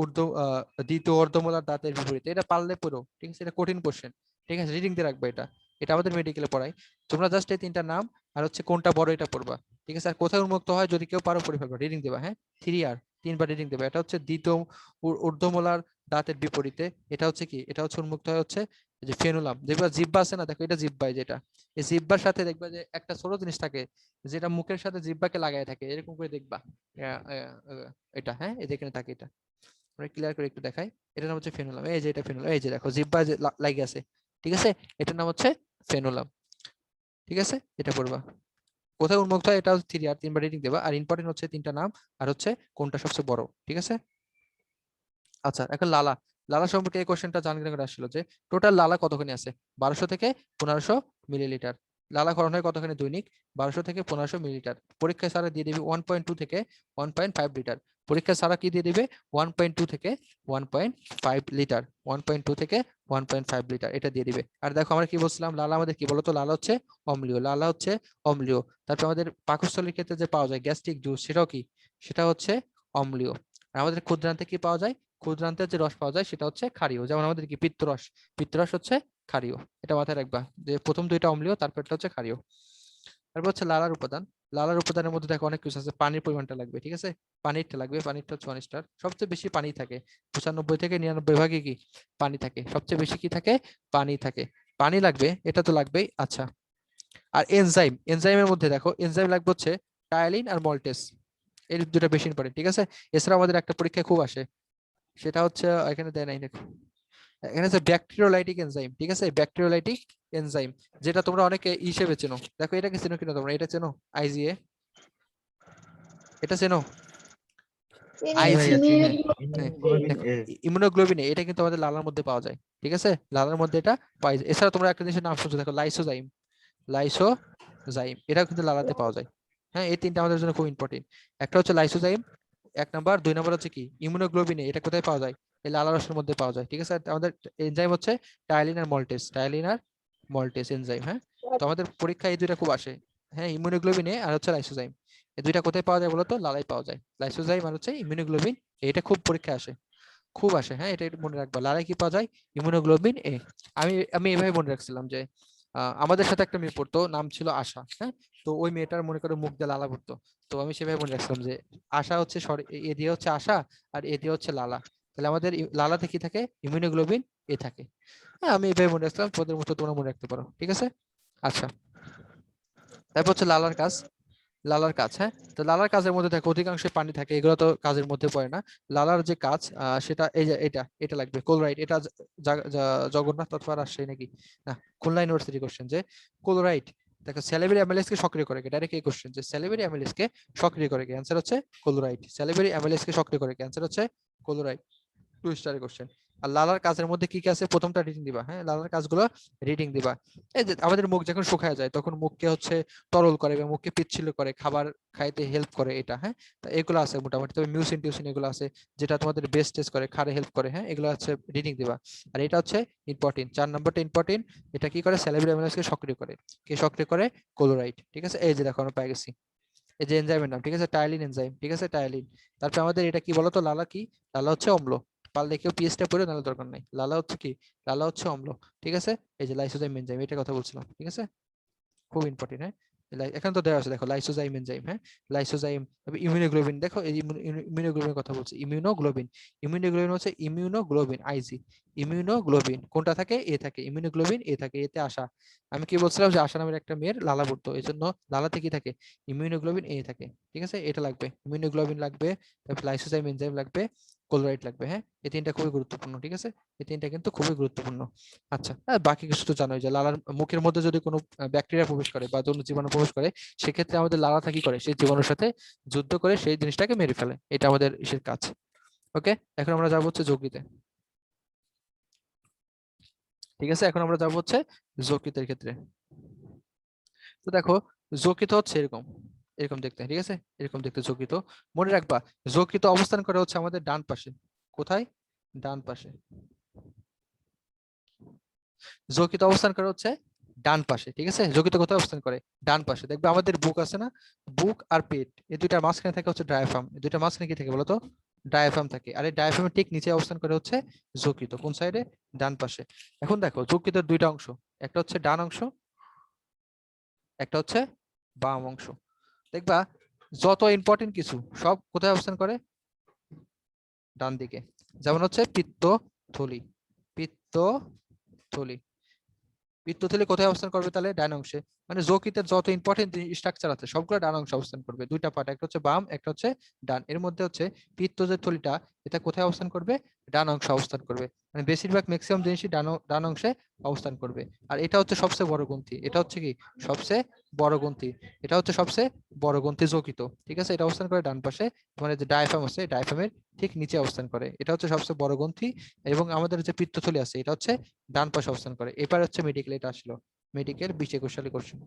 দ্বিতীয় অর্ধমোলার দাঁতের বিপরীতে, এটা পারলে পড়ো। ঠিক আছে, এটা কঠিন কোশ্চেন। ঠিক আছে, রিডিং দিয়ে রাখবে এটা, এটা আমাদের মেডিকেলে পড়াই। তোমরা জাস্ট এই 3টা নাম আর হচ্ছে কোনটা বড় এটা পড়বা। ঠিক আছে, আর কোথায় উন্মুক্ত হয় যদি কেউ পারো পড়ে ফেলবা, রিডিং দেবা। হ্যাঁ, 3 আর 3বার রিডিং দেবা। এটা হচ্ছে দ্বিতীয় ঊর্ধ্বমূলার দাঁতের বিপরীতে। এটা হচ্ছে কি? এটা হচ্ছে উন্মুক্ত হয় হচ্ছে যে ফেনুলাম। দেখবা জিহ্বা আছে না, দেখো এটা জিহ্বায়, যেটা এই জিহ্বার সাথে দেখবা যে একটা ছোট জিনিস থাকে, যেটা মুখের সাথে জিহ্বাকে লাগায় থাকে, এরকম করে দেখবা। আহ, আহ, আহ, এটা, হ্যাঁ, এই যে এখানে থাকে এটা, আমরা ক্লিয়ার করে একটু দেখাই। এটার নাম হচ্ছে ফেনুলাম। এই যে এটা ফেনুলাম, এই যে দেখো জিহ্বা যে লাগে আছে। ঠিক আছে, এটার নাম হচ্ছে ফেনুলাম। ঠিক আছে, এটা পড়বা। কোথায় উন্মুক্ত হয় এটা হচ্ছে 3 আর 3বার রিডিং দেবা। আর ইম্পর্টেন্ট হচ্ছে 3টা নাম আর হচ্ছে কোনটা সবচেয়ে বড়। ঠিক আছে, আচ্ছা, এখন লালা, লালা সম্পর্কে এই কোশ্চেনটা জানতে করে আসছিল যে টোটাল লালা কতখানি আছে? 1200 থেকে 1500 মিলিলিটার। লালা ক্ষরণ হয় কতখানি দৈনিক? 1200 থেকে 1500 মিলিলিটার। পরীক্ষায় স্যারা দিয়ে দিবে 1.2 থেকে 1.5 লিটার। পরীক্ষায় স্যারা কি দিয়ে দিবে? 1.2 থেকে 1.5 লিটার, 1.2 থেকে 1.5 লিটার, এটা দিয়ে দিবে। আর দেখো আমরা কি বলছিলাম, লালা আমাদের কি বলতো? লালা হচ্ছে অম্লীয়, লালা হচ্ছে অম্লীয়। তারপর আমাদের পাকস্থলীর ক্ষেত্রে যে পাওয়া যায় গ্যাস্ট্রিক জুস, সেটাও কি? সেটা হচ্ছে অম্লীয়। আর আমাদের ক্ষুদ্রান্তে কি পাওয়া যায়? ক্ষুদ্রান্তের যে রস পাওয়া যায় সেটা হচ্ছে ক্ষারীয়। যেমন আমাদের কি পিত্তরস, পিত্তরস হচ্ছে ক্ষারীয়। এটা মাথায় রাখবা যে প্রথম 2টা অম্লীয়, তারপরটা হচ্ছে ক্ষারীয়। তারপর হচ্ছে লালার উপাদান। লালার উপাদানের মধ্যে দেখো অনেক কিছু আছে। পানির পরিমাণটা লাগবে। ঠিক আছে, পানিরটা লাগবে, পানিরটা হচ্ছে 1 স্টার। সবচেয়ে বেশি পানি থাকে, 95 থেকে 99 ভাগে কি পানি থাকে, সবচেয়ে বেশি কি থাকে? পানি থাকে। পানি লাগবে, এটা তো লাগবেই। আচ্ছা, আর এনজাইম, এনজাইমের মধ্যে দেখো এনজাইম লাগবে হচ্ছে টায়ালিন আর মল্টেস, এই 2টা বেশি ইম্পর্টেন্ট। ঠিক আছে, এছাড়া আমাদের একটা পরীক্ষায় খুব আসে, সেটা হচ্ছে এখানে দেয় নাই দেখো, এখানে হচ্ছে ব্যাকটেরিওলাইটিক এনজাইম। ঠিক আছে, ব্যাকটেরিওলাইটিক এনজাইম, যেটা তোমরা অনেকে হিসেবে চেনো। দেখো এটাকে চেনো কিনা তোমরা? এটা চেনো? আইজিএ, এটা চেনো? হ্যাঁ আইজি ভাইয়া চিনি। Immunoglobulin দেখো ইমিউনোগ্লোবিন এ। ইমিউনোগ্লোবিন এটা কিন্তু আমাদের লালার মধ্যে পাওয়া যায়, ঠিক আছে, লালার মধ্যে এটা পাই যায়। এছাড়া তোমরা একটা জিনিসের নাম শুনছো, দেখো লাইসোজাইম, লাইসোজাইম এটা কিন্তু লালাতে পাওয়া যায়। হ্যাঁ, এই তিনটা আমাদের জন্য খুব ইম্পর্টেন্ট। একটা হচ্ছে লাইসোজাইম, এক নাম্বার, দুই নাম্বার হচ্ছে কি ইমিউনোগ্লোবিন, এটা কোথায় পাওয়া যায়? এই লালা রসের মধ্যে পাওয়া যায়, ঠিক আছে। আর আমাদের এনজাইম হচ্ছে টাইলিন আর মল্টেস, টাইলিন আর মল্টেস এনজাইম। হ্যাঁ, তো আমাদের পরীক্ষায় এই দুইটা খুব আসে। হ্যাঁ, ইমিউনোগ্লোবিন এ আর হচ্ছে লাইসোজাইম, এই দুইটা কোথায় পাওয়া যায় বলতো? লালাই পাওয়া যায়। লাইসোজাইম আর হচ্ছে ইমিউনোগ্লোবিন, এটা খুব পরীক্ষায় আসে, খুব আসে। হ্যাঁ, এটা একটু মনে রাখবা, লালায় কি পাওয়া যায়? ইমিউনোগ্লোবিন এ। আমি আমি এভাবে মনে রাখছিলাম যে আমাদের সাথে একটা মেয়ে পড়তো, নাম ছিল আশা। হ্যাঁ, তো ওই মেয়েটার মনে করে মুখ দিয়ে লালা পড়তো, তো আমি সেভাবে মনে রাখছিলাম যে আশা হচ্ছে এ দিয়ে হচ্ছে আশা, আর এ দিয়ে হচ্ছে লালা। তাহলে আমাদের লালাতে কি থাকে? ইমিউনোগ্লোবিন এ থাকে। হ্যাঁ, আমি এভাবে মনে রাখছিলাম, তোদের মতো তোমরা মনে রাখতে পারো, ঠিক আছে। আচ্ছা, তারপর হচ্ছে লালার কাজ। লালার কাজ, হ্যাঁ, তো লালার কাজের মধ্যে দেখো অধিকাংশ পানি থাকে, এগুলো তো কাজের মধ্যে পড়ে না। লালার যে কাজ সেটা এই যে এটা এটা লাগবে ক্লোরাইড। এটা জগন্নাথ অথবা রাজশাহী নাকি, না, খুলনা ইউনিভার্সিটি কোশ্চেন যে ক্লোরাইড। দেখো স্যালিভারি অ্যামাইলেজ কে সক্রিয় করে, ডাইরেক্ট এই কোশ্চেন যে স্যালিভারি অ্যামাইলেজ কে সক্রিয় করে, অ্যান্সার হচ্ছে ক্লোরাইড। স্যালিভারি অ্যামাইলেজ কে সক্রিয় করে, অ্যান্সার হচ্ছে ক্লোরাইড। 2 স্টারের কোশ্চেন। আর লালার কাজের মধ্যে কি কি আছে প্রথমটা রিডিং দিবা। হ্যাঁ, লালার কাজগুলো রিডিং দিবা। এই যে আমাদের মুখ যখন শুকায় যায় তখন মুখকে হচ্ছে তরল করে বা মুখকে পিচ্ছিল করে, খাবার খাইতে হেল্প করে এটা। হ্যাঁ, তো এগুলো আছে মোটামুটি। তবে মিউসিন টিউসিন এগুলো আছে যেটা তোমাদের বেস্ট টেস্ট করে, খারে হেল্প করে। হ্যাঁ, এগুলো হচ্ছে রিডিং দিবা। আর এটা হচ্ছে ইম্পর্টেন্ট, 4 নম্বরটা ইম্পর্টেন্ট। এটা কি করে? স্যালিভারি অ্যামাইলেজকে সক্রিয় করে। কে সক্রিয় করে? ক্লোরাইড, ঠিক আছে। এই যে দেখো আমরা পেয়ে গেছি এই যে এনজাইমের নাম, ঠিক আছে, টাইলিন এনজাইম, ঠিক আছে, টাইলিন। তারপর আমাদের এটা কি বলতো? লালা কি? লালা হচ্ছে অম্ল। পারলে কেউ পিএসটা পড়ে, নাহলে দরকার নাই। লালা হচ্ছে কি? লালা হচ্ছে অম্ল, ঠিক আছে। এই যে লাইসোজাইম এনজাইম, এটা কথা বলছিলাম, ঠিক আছে, খুব ইম্পর্টেন্ট। হ্যাঁ, এখন তো দেওয়া আছে, দেখো লাইসোজাইম এনজাইম। হ্যাঁ, লাইসোজাইম। ইমিউনোগ্লোবিন, দেখো এই ইমিউনোগ্লোবিনের কথা বলছি, ইমিউনোগ্লোবিন। ইমিউনোগ্লোবিন হচ্ছে ইমিউনোগ্লোবিন, আইজি। ইমিউনোগ্লোবিন কোনটা থাকে? এ থাকে, ইমিউনোগ্লোবিন এ থাকে, এতে আশা। আমি কি বলছিলাম যে আশা নামের একটা মেয়ের লালা পড়তো, এই জন্য লালাতে কি থাকে? ইমিউনোগ্লোবিন এ থাকে, ঠিক আছে, এটা লাগবে, ইমিউনোগ্লোবিন লাগবে, তারপর লাইসোজাইম এনজাইম লাগবে, ক্লোরাইড লাগবে। হ্যাঁ, এই তিনটা খুবই গুরুত্বপূর্ণ, ঠিক আছে, এই তিনটা কিন্তু খুবই গুরুত্বপূর্ণ। আচ্ছা, আর বাকি কিছু তো জানোই যে লালার মুখের মধ্যে যদি কোনো ব্যাকটেরিয়া প্রবেশ করে বা কোনো জীবাণু প্রবেশ করে, সেক্ষেত্রে আমাদের লালাটা কি করে? সেই জীবাণুর সাথে যুদ্ধ করে সেই জিনিসটাকে মেরে ফেলে, এটা আমাদের ইসের কাজ। ওকে, এখন আমরা যাবো হচ্ছে যকৃতে, ঠিক আছে। এখন আমরা যাবো হচ্ছে যকৃতের ক্ষেত্রে। তো দেখো যকৃত হচ্ছে এরকম, এরকম দেখতে, ঠিক আছে, এরকম দেখতে যকৃত। মনে রাখবা যকৃত অবস্থান করে হচ্ছে আমাদের ডান পাশে। কোথায়? ডান পাশে। যকৃত অবস্থান করে হচ্ছে ডান পাশে, ঠিক আছে। যকৃত কোথায় অবস্থান করে? ডান পাশে। দেখবে আমাদের বুক আছে না, বুক আর পেট, এই দুইটার মাঝখানে থাকে হচ্ছে ডায়াফ্রাম। এই দুইটার মাঝখানে কি থাকে বলতো? ডায়াফ্রাম থাকে। আর এই ডায়াফ্রামের ঠিক নিচে অবস্থান করে হচ্ছে যকৃত। কোন সাইডে? ডান পাশে। এখন দেখো যকৃতের দুইটা অংশ, একটা হচ্ছে ডান অংশ, একটা হচ্ছে বাম অংশ। দেখবা যত ইম্পর্টেন্ট কিছু সব কোথায় অবস্থান করে? ডান দিকে। যেমন হচ্ছে পিত্তথলি, পিত্তথলি। পিত্তথলি কোথায় অবস্থান করবে তাহলে? ডান অংশে। মানে যকৃতের যত ইম্পর্টেন্ট স্ট্রাকচার আছে সবগুলো ডান অংশে অবস্থান করবে। দুইটা পার্ট, একটা হচ্ছে বাম, একটা হচ্ছে ডান। এর মধ্যে হচ্ছে পিত্ত যে থলিটা, এটা কোথায় অবস্থান করবে? ডান অংশে অবস্থান করবে। মানে বেশিরভাগ ম্যাক্সিমাম জিনিসই ডান অংশে অবস্থান করবে। আর এটা হচ্ছে সবচেয়ে বড় গ্রন্থি। এটা হচ্ছে কি? সবচেয়ে বড় গ্রন্থি। এটা হচ্ছে সবচেয়ে বড় গ্রন্থি যকৃত, ঠিক আছে। এটা অবস্থান করে ডান পাশে, মানে যে ডায়াফ্রাম আছে ডায়াফ্রামের ঠিক নিচে অবস্থান করে। এটা হচ্ছে সবচেয়ে বড় গ্রন্থি। এবং আমাদের যে পিত্তথলি আছে এটা হচ্ছে ডান পাশে অবস্থান করে। এবার হচ্ছে মেডিকেল, এটা আসলো মেডিকেল 20-21 সালে কোশ্চেন,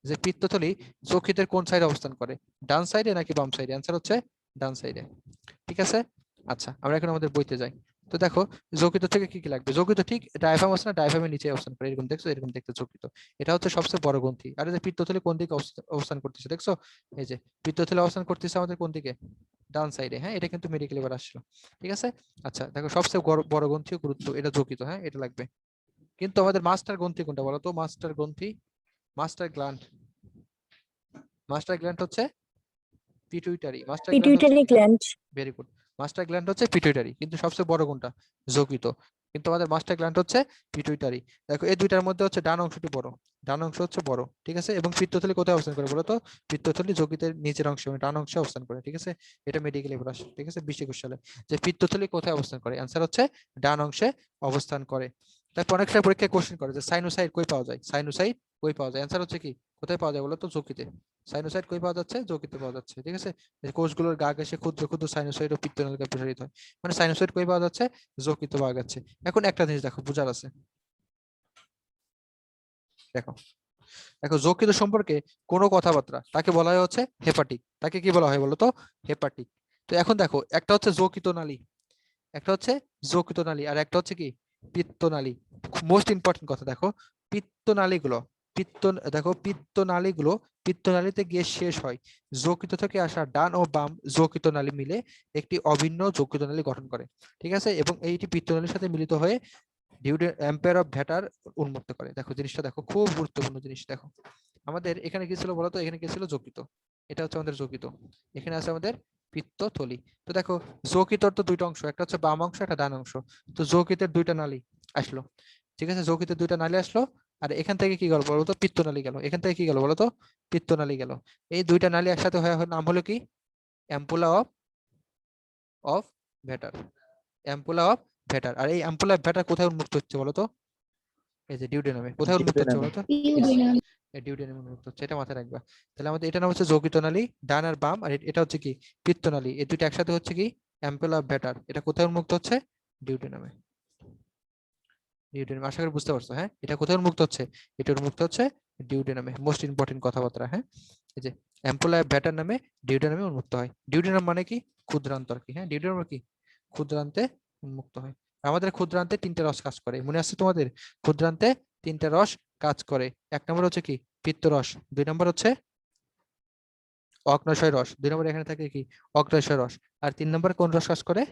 যে পিত্তথলি যকৃতের কোন সাইডে অবস্থান করে? ডান সাইডে নাকি বাম সাইডে? অ্যান্সার হচ্ছে ডান সাইডে, ঠিক আছে। আচ্ছা, আমরা এখন আমাদের বইতে যাই। তো দেখো যকৃত থেকে কি কি লাগবে? যকৃত ঠিক ডায়াফ্রাম আছে না, ডায়াফ্রামের নিচে অবস্থান করে, এরকম দেখছো, এরকম দেখতে যকৃত। এটা হচ্ছে সবচেয়ে বড় গ্রন্থি। আর এই যে পিত্তথলি কোন দিকে অবস্থান করতেছে দেখছো? এই যে পিত্তথলি অবস্থান করতেছে আমাদের কোন দিকে? ডান সাইডে। হ্যাঁ, এটা কিন্তু মেডিকেল এবার আসলো, ঠিক আছে। আচ্ছা দেখো সবচেয়ে বড় গ্রন্থি গুরুত্ব, এটা যকৃত। হ্যাঁ, এটা লাগবে। কিন্তু আমাদের মাস্টার গ্রন্থি কোনটা বলো তো? মাস্টার গ্রন্থি, মাস্টার গ্ল্যান্ড, মাস্টার গ্ল্যান্ড হচ্ছে পিটুইটারি। মাস্টার গ্ল্যান্ড হচ্ছে pituitary gland. Very good. Master gland হচ্ছে পিটুইটারি, কিন্তু সবচেয়ে বড় কোনটা? যকৃত। কিন্তু আমাদের মাস্টার গ্ল্যান্ড হচ্ছে পিটুইটারি। দেখো এই দুইটার মধ্যে হচ্ছে ডান অংশটি বড়, ডান অংশ হচ্ছে বড়, ঠিক আছে। এবং পিত্তথলি কোথায় অবস্থান করে বলো তো? পিত্তথলি যকৃতের নিচের অংশে, মানে ডান অংশে অবস্থান করে, ঠিক আছে। এটা মেডিকেল এবার আসে, ঠিক আছে, 20-21 সালে, যে পিত্তথলি কোথায় অবস্থান করে? অ্যান্সার হচ্ছে ডান অংশে অবস্থান করে। তারপর অনেক সময় পরীক্ষায় কোশ্চেন করে যে সাইনোসাইড কই পাওয়া যায়? সাইনোসাইড কই পাওয়া যায়? অ্যান্সার হচ্ছে কি? কোথায় পাওয়া যায় বলো তো? যকৃতে। সাইনোসাইড কই পাওয়া যাচ্ছে? যকৃতে পাওয়া যাচ্ছে, ঠিক আছে। এই কোষগুলোর গা ঘেঁষে ক্ষুদ্র ক্ষুদ্র সাইনোসাইড ও পিত্তনলিকায় প্রসারিত হয়। মানে সাইনোসাইড কই পাওয়া যাচ্ছে? যকৃতে পাওয়া যাচ্ছে। এখন একটা জিনিস দেখো, বুঝার আছে। দেখো দেখো যকৃত সম্পর্কে কোনো কথাবার্তা তাকে বলা হয় হচ্ছে হেপাটিক। তাকে কি বলা হয় বলো তো? হেপাটিক। তো এখন দেখো, একটা হচ্ছে যকৃত নালী, একটা হচ্ছে যকৃত নালী, আর একটা হচ্ছে কি পিত্তনালী। মোস্ট ইম্পর্টেন্ট কথা দেখো, পিত্তনালীগুলো পিত্ত দেখো পিত্তনালীগুলো পিত্তনালীতে গিয়ে শেষ হয় যকৃত থেকে আসা ডান ও বাম যকৃত নালী মিলে একটি অভিন্ন যকৃত নালী গঠন করে, ঠিক আছে। এবং এইটি পিত্তনালীর সাথে মিলিত হয়ে অ্যাম্পেয়ার অফ ভ্যাটার উন্মুক্ত করে। দেখো জিনিসটা দেখো, খুব গুরুত্বপূর্ণ জিনিস। দেখো আমাদের এখানে কি ছিল বলতো? এখানে কি ছিল? যকৃত। এটা হচ্ছে আমাদের যকৃত। এখানে আছে আমাদের পিত্তথলি। তো দেখো যকৃতর তো দুইটা অংশ, একটা হচ্ছে বাম অংশ, একটা ডান অংশ। তো যকৃতের দুইটা নালী আসলো, ঠিক আছে। যকৃতের দুইটা নালী আসলো, আর এখান থেকে কি গেল বলতো? পিত্তনালী গেল। এখান থেকে কি গেল বলতো? পিত্তনালী গেল। এই দুইটা নালী একসাথে হয়ে নাম হলো কি? Ampulla of of Vater. Ampulla of Vater. আর এই অ্যাম্পুলা অফ ভ্যাটার কোথায় উন্মুক্ত হচ্ছে বলতো? এই যে ডিউডেনামে। কোথায় উন্মুক্ত হচ্ছে বলতো? ডিউডেনাম। ডিউডেনামে উন্মুক্ত হচ্ছে, এটা মাথায় রাখবা। তাহলে আমাদের এটা নাম হচ্ছে যকৃত নালী, ডান আর বাম, আর এটা হচ্ছে কি পিত্তনালী। এই দুইটা একসাথে হচ্ছে কি অ্যাম্পুলা অফ ভ্যাটার। এটা কোথায় উন্মুক্ত হচ্ছে? ডিউডেনামে। ডিউডেনামে, আশা করি বুঝতে পারছো। হ্যাঁ, এটা কোথায় উন্মুক্ত হচ্ছে? এটা উন্মুক্ত হচ্ছে ডিউডেনামে। মোস্ট ইম্পর্টেন্ট কথাবার্তা। হ্যাঁ, এই যে অ্যাম্পুলা অফ ভ্যাটার নামে ডিউডেনামে উন্মুক্ত হয়। ডিউডেনাম মানে কি? ক্ষুদ্রান্ত আর কি। হ্যাঁ, ডিউডেনাম কি? ক্ষুদ্রান্তে উন্মুক্ত হয়। আমাদের ক্ষুদ্রান্তে তিনটে রস কাজ করে, মনে আছে তোমাদের? ক্ষুদ্রান্তে তিনটা রস কাজ করে। এক নম্বর হচ্ছে কি পিত্তরস, দুই নম্বর হচ্ছে অগ্ন্যাশয় রস, দুই নম্বর এখানে থাকে কি অগ্ন্যাশয় রস, আর তিন নম্বর কোন রস কাজ করে?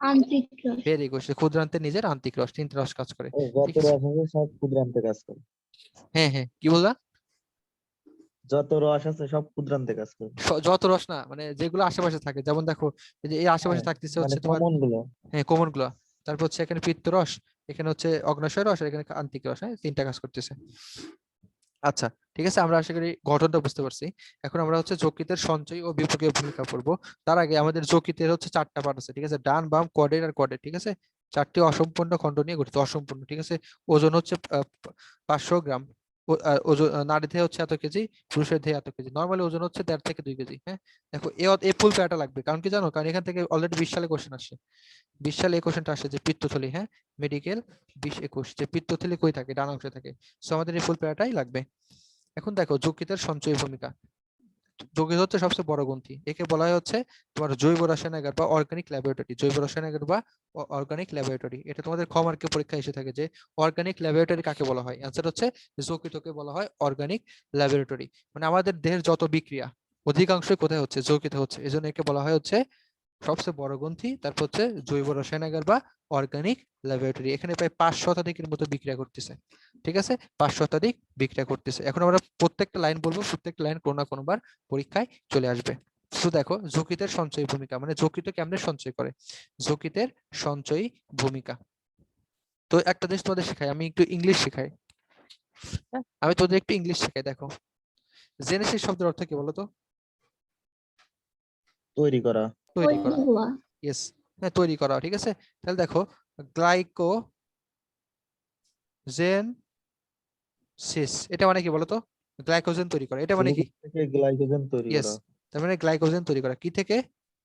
আন্তরিক রস। ভেরি গুড, ক্ষুদ্রান্তে নিজের আন্তিক রস, তিনটা রস কাজ করে, যত ঠিক আছে। রস আছে সব ক্ষুদ্রান্তে কাজ করে। হ্যাঁ হ্যাঁ, কি বললা? যত রস আছে সব ক্ষুদ্রান্তে কাজ করে। যত রস না, মানে যেগুলো আশেপাশে থাকে, যেমন দেখো এই যে এই আশেপাশে হ্যাঁ, থাকতেছে মানে হচ্ছে তোমার, কমন গুলো। হ্যাঁ কমন গুলো। তারপর হচ্ছে এখানে পিত্তরস, এখানে হচ্ছে অগ্ন্যাশয় রস, আর এখানে আন্তিক রস। হ্যাঁ, তিনটা কাজ করতেছে। আচ্ছা, ঠিক আছে, আমরা আশা করি গঠনটা বুঝতে পারছি। এখন আমরা হচ্ছে যকৃতের সঞ্চয় ও বিপাকীয় ভূমিকা পড়বো। তার আগে আমাদের যকৃতের হচ্ছে চারটা পার্ট আছে, ঠিক আছে, ডান বাম কোয়াড্রেট আর কোয়াড্রেট, ঠিক আছে। চারটি অসম্পূর্ণ খণ্ড নিয়ে গঠিত, অসম্পূর্ণ, ঠিক আছে। ওজন হচ্ছে 500 গ্রাম। ওজন নারীতে হচ্ছে এত কেজি, পুরুষের দেহে এত কেজি। নর্মালি ওজন হচ্ছে 1.5 থেকে 2 কেজি। হ্যাঁ, দেখো এই ফুল প্যারাটা লাগবে, কারণ কি জানো? কারণ এখান থেকে অলরেডি 20 সালে কোশ্চেন আসছে। 20 সালে এই কোশ্চেনটা আসে যে পিত্তথলি, হ্যাঁ মেডিকেল 20-21, যে পিত্তথলি কই থাকে? ডান অংশে থাকে। সো আমাদের এই ফুল প্যারাটাই লাগবে। এখন দেখো যকৃতের সঞ্চয় ভূমিকা। যকৃত হচ্ছে সবচেয়ে বড় গ্রন্থি, একে বলা হয় হচ্ছে তোমার জৈব রসায়নাগার বা অর্গানিক ল্যাবরেটরি। জৈব রসায়নাগার বা অর্গানিক ল্যাবরেটরি, এটা তোমাদের কমার্কে পরীক্ষা এসে থাকে যে অর্গানিক ল্যাবরেটরি কাকে বলা হয়। অ্যান্সার হচ্ছে যকৃতকে বলা হয় অর্গানিক ল্যাবরেটরি। মানে আমাদের দেহের যত বিক্রিয়া অধিকাংশই কোথায় হচ্ছে? যকৃতে হচ্ছে। এজন্য একে বলা হয় হচ্ছে সবচেয়ে বড় গ্রন্থি। তারপর হচ্ছে জৈব রসায়নাগার বা অর্গানিক ল্যাবরেটরি। এখানে প্রায় 5 শতাধিকের মতো বিক্রিয়া করতেছে, ঠিক আছে, 5 শতাধিক বিক্রিয়া করতেছে। এখন আমরা প্রত্যেকটা লাইন বলবো, প্রত্যেকটা লাইন কোনো না কোনোবার পরীক্ষায় চলে আসবে। তো দেখো যকৃতের সঞ্চয় ভূমিকা, মানে যকৃত কেমনে সঞ্চয় করে, যকৃতের সঞ্চয়ী ভূমিকা। তো একটা জিনিস তোমাদের শেখাই, আমি একটু ইংলিশ শেখাই। হ্যাঁ, আমি তোদের একটু ইংলিশ শেখাই। দেখো জেনেসিস শব্দের অর্থ কি বলো তো? তৈরি করা। তৈরি করা। তৈরি হওয়া। ইয়েস, হ্যাঁ তৈরি করা, ঠিক আছে। তাহলে দেখো গ্লাইকোজেনসিস, এটা মানে কি বলতো? গ্লাইকোজেন তৈরি করা, এটা মানে কি? গ্লুকোজ থেকে গ্লাইকোজেন তৈরি ইয়েস, করা। তার মানে গ্লাইকোজেন তৈরি করা কি থেকে?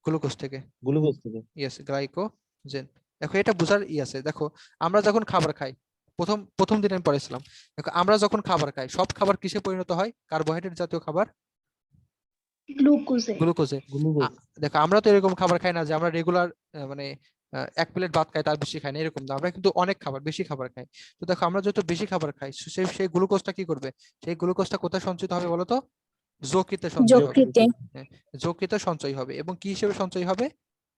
গ্লুকোজ থেকে। গ্লুকোজ থেকে। Yes, glycogen. দেখো এটা বোঝার আছে। দেখো আমরা যখন খাবার খাই, প্রথম প্রথম দিন আমি পড়েছিলাম, দেখো আমরা যখন খাবার খাই সব খাবার কিসে পরিণত হয়? কার্বোহাইড্রেট জাতীয় খাবার গ্লুকোজে। গ্লুকোজে। গ্লুকোজ। দেখো আমরা তো এরকম খাবার খাই না যে আমরা রেগুলার মানে 1 প্লেট ভাত খাই তার বেশি খাই না, এরকম না। আমরা কিন্তু অনেক খাবার, বেশি খাবার খাই। তো দেখো আমরা যত বেশি খাবার খাই সেই গ্লুকোজটা কি করবে? সেই গ্লুকোজটা কোথায় সঞ্চিত হবে বলো তো? যকৃতে সঞ্চয় হবে। যকৃতে। হ্যাঁ, যকৃতে সঞ্চয় হবে। এবং কি হিসেবে সঞ্চয় হবে?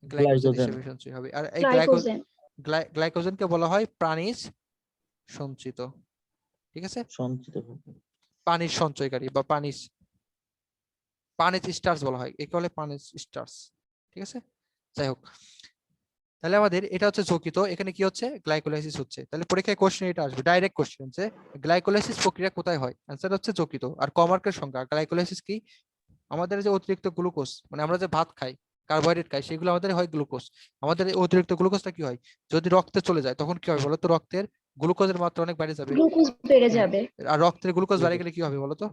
Glycogen glycogen. হিসেবে সঞ্চয় হবে। আর এই গ্লাইকোজেন। গ্লাইকোজেনকে বলা হয় প্রাণীজ সঞ্চিত, ঠিক আছে, সঞ্চিত। পানির সঞ্চয়কারী বা পানিজ স্টার্চ বলা হয়, একে বলে পানিজ স্টার্চ, ঠিক আছে। যাই হোক, তাহলে আমাদের এটা হচ্ছে যকৃত, এখানে কি হচ্ছে? গ্লাইকোলাইসিস হচ্ছে। তাহলে পরীক্ষায় কোশ্চেন এটা আসবে, ডাইরেক্ট কোশ্চেন, যে গ্লাইকোলাইসিস প্রক্রিয়া কোথায় হয়? অ্যান্সার হচ্ছে যকৃত। আর কমার্কের সংজ্ঞা, গ্লাইকোলাইসিস কি? আমাদের যে অতিরিক্ত গ্লুকোজ, মানে আমরা যে ভাত খাই, কার্বোহাইড্রেট খাই, সেগুলো আমাদের হয় গ্লুকোজ। আমাদের এই অতিরিক্ত গ্লুকোজটা কি হয়? যদি রক্তে চলে যায় তখন কি হয় বলো তো? রক্তের গ্লুকোজের মাত্রা অনেক বেড়ে যাবে, গ্লুকোজ বেড়ে হ্যাঁ। যাবে, আর রক্তের গ্লুকোজ বেড়ে গেলে কি হবে বলো তো?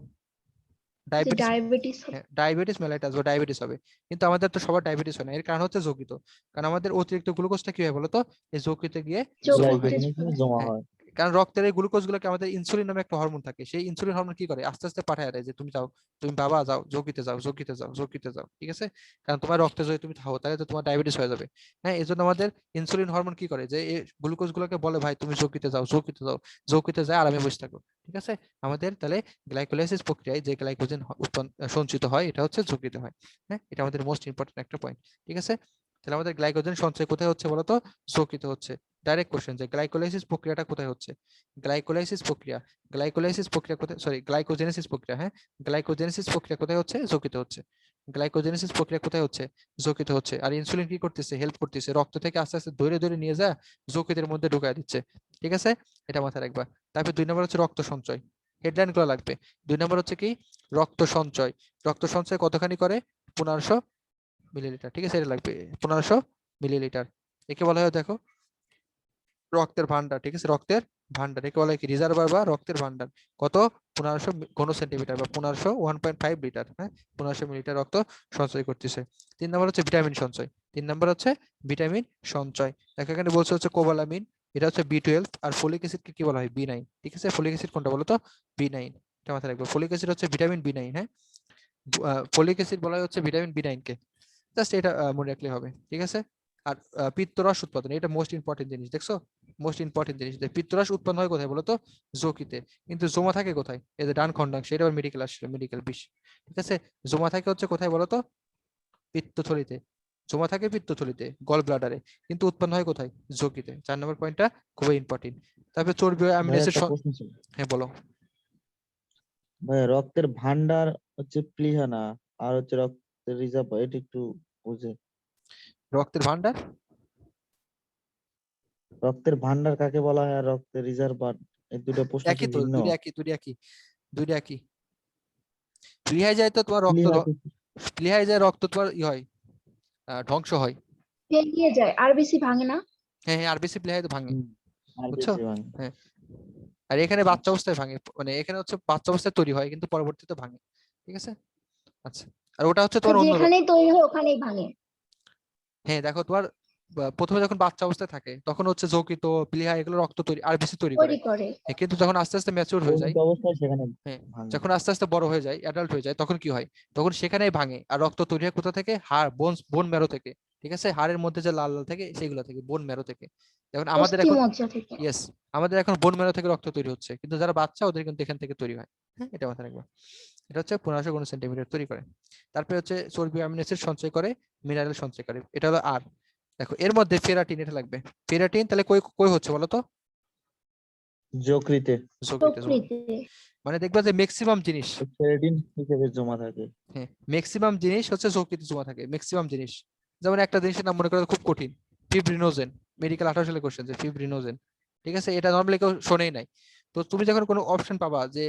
ডায়াবেটিস, ডায়াবেটিস ডায়াবেটিস মেলাইটাস বা ডায়াবেটিস হবে। কিন্তু আমাদের তো সবার ডায়াবেটিস হয় না, এর কারণ হচ্ছে যকৃত। কারণ আমাদের অতিরিক্ত গ্লুকোজটা কি হয় বলতো, এই যকৃতে গিয়ে জমা হয়। গ্লাইকোজেনে জমা হ্যাঁ, হয়। কারণ রক্তের এই গ্লুকোজ গুলোকে আমাদের ইনসুলিন নামে একটা হরমোন থাকে, সেই ইনসুলিন হরমোন কি করে আস্তে আস্তে পাঠায় দেয় যে তুমি যাও, তুমি বাবা যাও যকৃতে যাও, যকৃতে যাও, যকৃতে যাও, ঠিক আছে? কারণ তোমার রক্তে যদি তুমি থাকো তাহলে তো তোমার ডায়াবেটিস হয়ে যাবে। হ্যাঁ, এই জন্য আমাদের ইনসুলিন হরমোন কি করে যে এই গ্লুকোজ গুলোকে বলে ভাই তুমি যকৃতে যাও, যকৃতে যাও, যকৃতে যায় আরামে বসে থাকো, ঠিক আছে? আমাদের তাহলে গ্লাইকোলাইসিস প্রক্রিয়ায় যে গ্লাইকোজেন উৎপন্ন সঞ্চিত হয় এটা হচ্ছে যকৃতে হয়। হ্যাঁ, এটা আমাদের মোস্ট ইম্পর্টেন্ট একটা পয়েন্ট, ঠিক আছে? তাহলে আমাদের গ্লাইকোজেন সঞ্চয় কোথায় হচ্ছে বলতো? যকৃতে হচ্ছে। ডাইরেক্ট কোশ্চেন যে গ্লাইকোলাইসিস প্রক্রিয়াটা কোথায় হচ্ছে? গ্লাইকোলাইসিস প্রক্রিয়া, গ্লাইকোলাইসিস প্রক্রিয়া কোথায়, সরি গ্লাইকোজেনেসিস প্রক্রিয়া, হ্যাঁ, গ্লাইকোজেনেসিস প্রক্রিয়া কোথায় হচ্ছে? যকৃতে হচ্ছে। গ্লাইকোজেনেসিস প্রক্রিয়া কোথায় হচ্ছে? যকৃতে হচ্ছে। আর ইনসুলিন কি করতেছে? হেল্প করতেছে, রক্ত থেকে আস্তে আস্তে ধরে ধরে নিয়ে যা যকৃতের মধ্যে ঢুকায় দিচ্ছে, ঠিক আছে? এটা মাথায় রাখবা। তারপর 2 নম্বর হচ্ছে রক্ত সঞ্চয়, হেডলাইন গুলো লাগবে। 2 নম্বর হচ্ছে কি? রক্ত সঞ্চয়। রক্ত সঞ্চয় কতখানি করে? 1500 মিলিলিটার, ঠিক আছে? এটা লাগবে 1500 মিলিলিটার। একে বলা হয় দেখো রক্তের ভান্ডার, ঠিক আছে? রক্তের ভান্ডার একে বলা হয় কি? রিজার্ভার বা রক্তের ভান্ডার। কত? 1500 ঘন সেন্টিমিটার বা 1500 1.5 লিটার, হ্যাঁ, 1500 মিলিলিটার রক্ত সঞ্চয় করতেছে। 3 নম্বর হচ্ছে ভিটামিন সঞ্চয়। 3 নম্বর হচ্ছে ভিটামিন সঞ্চয়। দেখো এখানে বলছে হচ্ছে কোবালামিন, এটা হচ্ছে B12, আর ফলিক অ্যাসিডকে কি বলা হয়? B9, ঠিক আছে? ফলিক অ্যাসিড কোনটা বলো তো? B9, এটা মাথায় রাখবে। ফলিক অ্যাসিড হচ্ছে ভিটামিন B9, হ্যাঁ, ফলিক অ্যাসিড বলা হয় হচ্ছে ভিটামিন B9 কে। জাস্ট এটা মনে রাখলে হবে, ঠিক আছে? আর পিত্তরস উৎপাদন, এটা মোস্ট ইম্পর্টেন্ট জিনিস, দেখছো? মোস্ট ইম্পর্টেন্ট জিনিস, যে পিত্তরস উৎপন্ন হয় কোথায় বলতো? যকৃতে। কিন্তু জমা থাকে কোথায়? এই যে ডান খণ্ডাংশ, এটা আবার মেডিকেল আসছে, মেডিকেল বিষ, ঠিক আছে? জমা থাকে হচ্ছে কোথায় বলতো? পিত্তথলিতে। জমা থাকে পিত্তথলিতে, গল ব্লাডারে, কিন্তু উৎপন্ন হয় কোথায়? যকৃতে। 4 নম্বর পয়েন্টটা খুবই ইম্পর্টেন্ট। তারপর চর্বি ও অ্যামিনো ভাই অ্যাসিড, একটা প্রশ্ন ছিল, হ্যাঁ বলো। ভাই রক্তের ভান্ডার হচ্ছে প্লীহা না, আর হচ্ছে রক্তের রিজার্ভ, এটা একটু বুঝে। রক্তের ভান্ডার রক্তের ভান্ডার কাকে বলা হয় আর রক্তের রিজার্ভার, এই দুটো প্রশ্ন কি একই তো, ভিন্ন? দুইটা একই, দুইটা একই, দুইটা একই। প্লীহায় যায় তো তোমার রক্ত, প্লীহা কি? প্লীহায় যায় রক্ত তোমার ই হয়, ধ্বংস হয়। বেরিয়ে যায়, আরবিসি ভাঙে না। হ্যাঁ হ্যাঁ, আরবিসি প্লীহায় তো ভাঙে, হুম, আর বুঝছো? বেশি ভাঙে। হ্যাঁ, আর এখানে বাচ্চা অবস্থায় ভাঙে, মানে এখানে হচ্ছে বাচ্চা অবস্থায় তৈরি হয় কিন্তু পরবর্তীতে ভাঙে, ঠিক আছে? আচ্ছা, আর ওটা হচ্ছে তোমার অন্য যেখানেই তৈরি হয় ওখানেই ভাঙে। হ্যাঁ দেখো তোমার প্রথমে যখন বাচ্চা অবস্থায় থাকে তখন হচ্ছে যকৃত, প্লীহা এগুলো রক্ত তৈরি, আরবিসি তৈরি করে। তৈরি করে। হ্যাঁ, কিন্তু যখন আস্তে আস্তে ম্যাচিউর হয়ে যায়, পরিণত অবস্থায় সেখানে হ্যাঁ, ভাঙে। যখন আস্তে আস্তে বড় হয়ে যায়, অ্যাডাল্ট হয়ে যায়, তখন কি হয়? তখন সেখানেই ভাঙে। আর রক্ত তৈরি হয় কোথা থেকে? হাড়, বোন ম্যারো থেকে, ঠিক আছে? হাড়ের মধ্যে যে লাল লাল থাকে সেগুলো থেকে, বোন ম্যারো থেকে। যেমন আমাদের অস্থি এখন, মজ্জা থেকে। ইয়েস, আমাদের এখন বোন ম্যারো থেকে রক্ত তৈরি হচ্ছে, কিন্তু যারা বাচ্চা ওদের কিন্তু এখান থেকে তৈরি হয়। হ্যাঁ, এটা মাথায় রাখবা। এটা হচ্ছে 1500 ঘন সেন্টিমিটার তৈরি করে। তারপরে হচ্ছে চর্বি অ্যামিনো অ্যাসিড সঞ্চয় করে, মিনারেল সঞ্চয় করে, এটা হলো আর। দেখো এর মধ্যে ফেরাটিন, এটা লাগবে। ফেরাটিন তাহলে কই কই হচ্ছে বলো তো? যকৃতে। যকৃতে জমা। প্রকৃতি। মানে দেখবা যে ম্যাক্সিমাম জিনিস, ফেরেটিন হিসেবে জমা থাকে। হ্যাঁ, ম্যাক্সিমাম জিনিস হচ্ছে যকৃতে জমা থাকে, ম্যাক্সিমাম জিনিস। যেমন একটা জিনিসের নাম মনে করো খুব কঠিন, ফিব্রিনোজেন, মেডিকেল 18 সালে কোশ্চেন, যে ফিব্রিনোজেন, ঠিক আছে? এটা নরমালি কেউ শোনেই নাই। তো তুমি যখন কোনো অপশন পাবা যে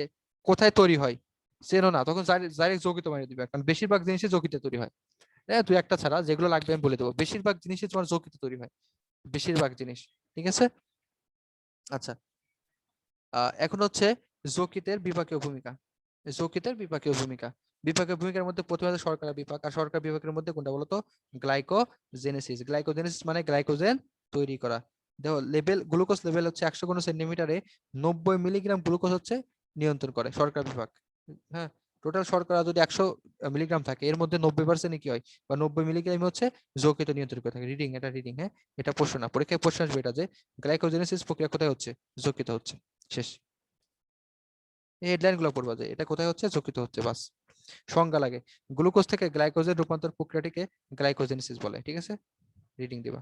কোথায় তৈরি হয় চেনো না, তখন ডাইরেক্ট যকৃত মারিয়ে দিবে, কারণ বেশিরভাগ জিনিসই যকৃতে তৈরি হয়। হ্যাঁ, দুই একটা ছাড়া যেগুলো লাগবে আমি বলে দেবো, বেশিরভাগ জিনিসই তোমার যকৃতে তৈরি হয়, বেশিরভাগ জিনিস, ঠিক আছে? আচ্ছা, এখন হচ্ছে যকৃতের বিপাকীয় ভূমিকা। যকৃতের বিপাকীয় ভূমিকা, বিপাকীয় ভূমিকার মধ্যে প্রথমে আছে শর্করা বিপাক, আর শর্করা বিপাকের মধ্যে কোনটা বলতো? গ্লাইকোজেনেসিস। গ্লাইকোজেনেসিস মানে গ্লাইকোজেন তৈরি করা। দেখো লেভেল, গ্লুকোজ লেভেল হচ্ছে 100 ঘন সেন্টিমিটারে 90 মিলিগ্রাম গ্লুকোজ হচ্ছে নিয়ন্ত্রণ করে শর্করা বিপাক। হ্যাঁ, টোটাল শর্করা যদি 100 মিলিগ্রাম থাকে, এর মধ্যে 90% কি হয় বা 90 মিলিগ্রাম হচ্ছে যকৃত নিয়ন্ত্রণ করে থাকে। রিডিং, এটা রিডিং, হ্যাঁ, এটা প্রশ্ন না, পরীক্ষায় প্রশ্ন আসবে এটা, যে গ্লাইকোজেনেসিস প্রক্রিয়া কোথায় হচ্ছে? যকৃত হচ্ছে। শেষ। এই হেডলাইন গুলো পড়বা যে এটা কোথায় হচ্ছে? যকৃত হচ্ছে, বাস। সংজ্ঞা লাগে, গ্লুকোজ থেকে গ্লাইকোজেন রূপান্তর প্রক্রিয়াটিকে গ্লাইকোজেনেসিস বলে, ঠিক আছে? রিডিং দিবা।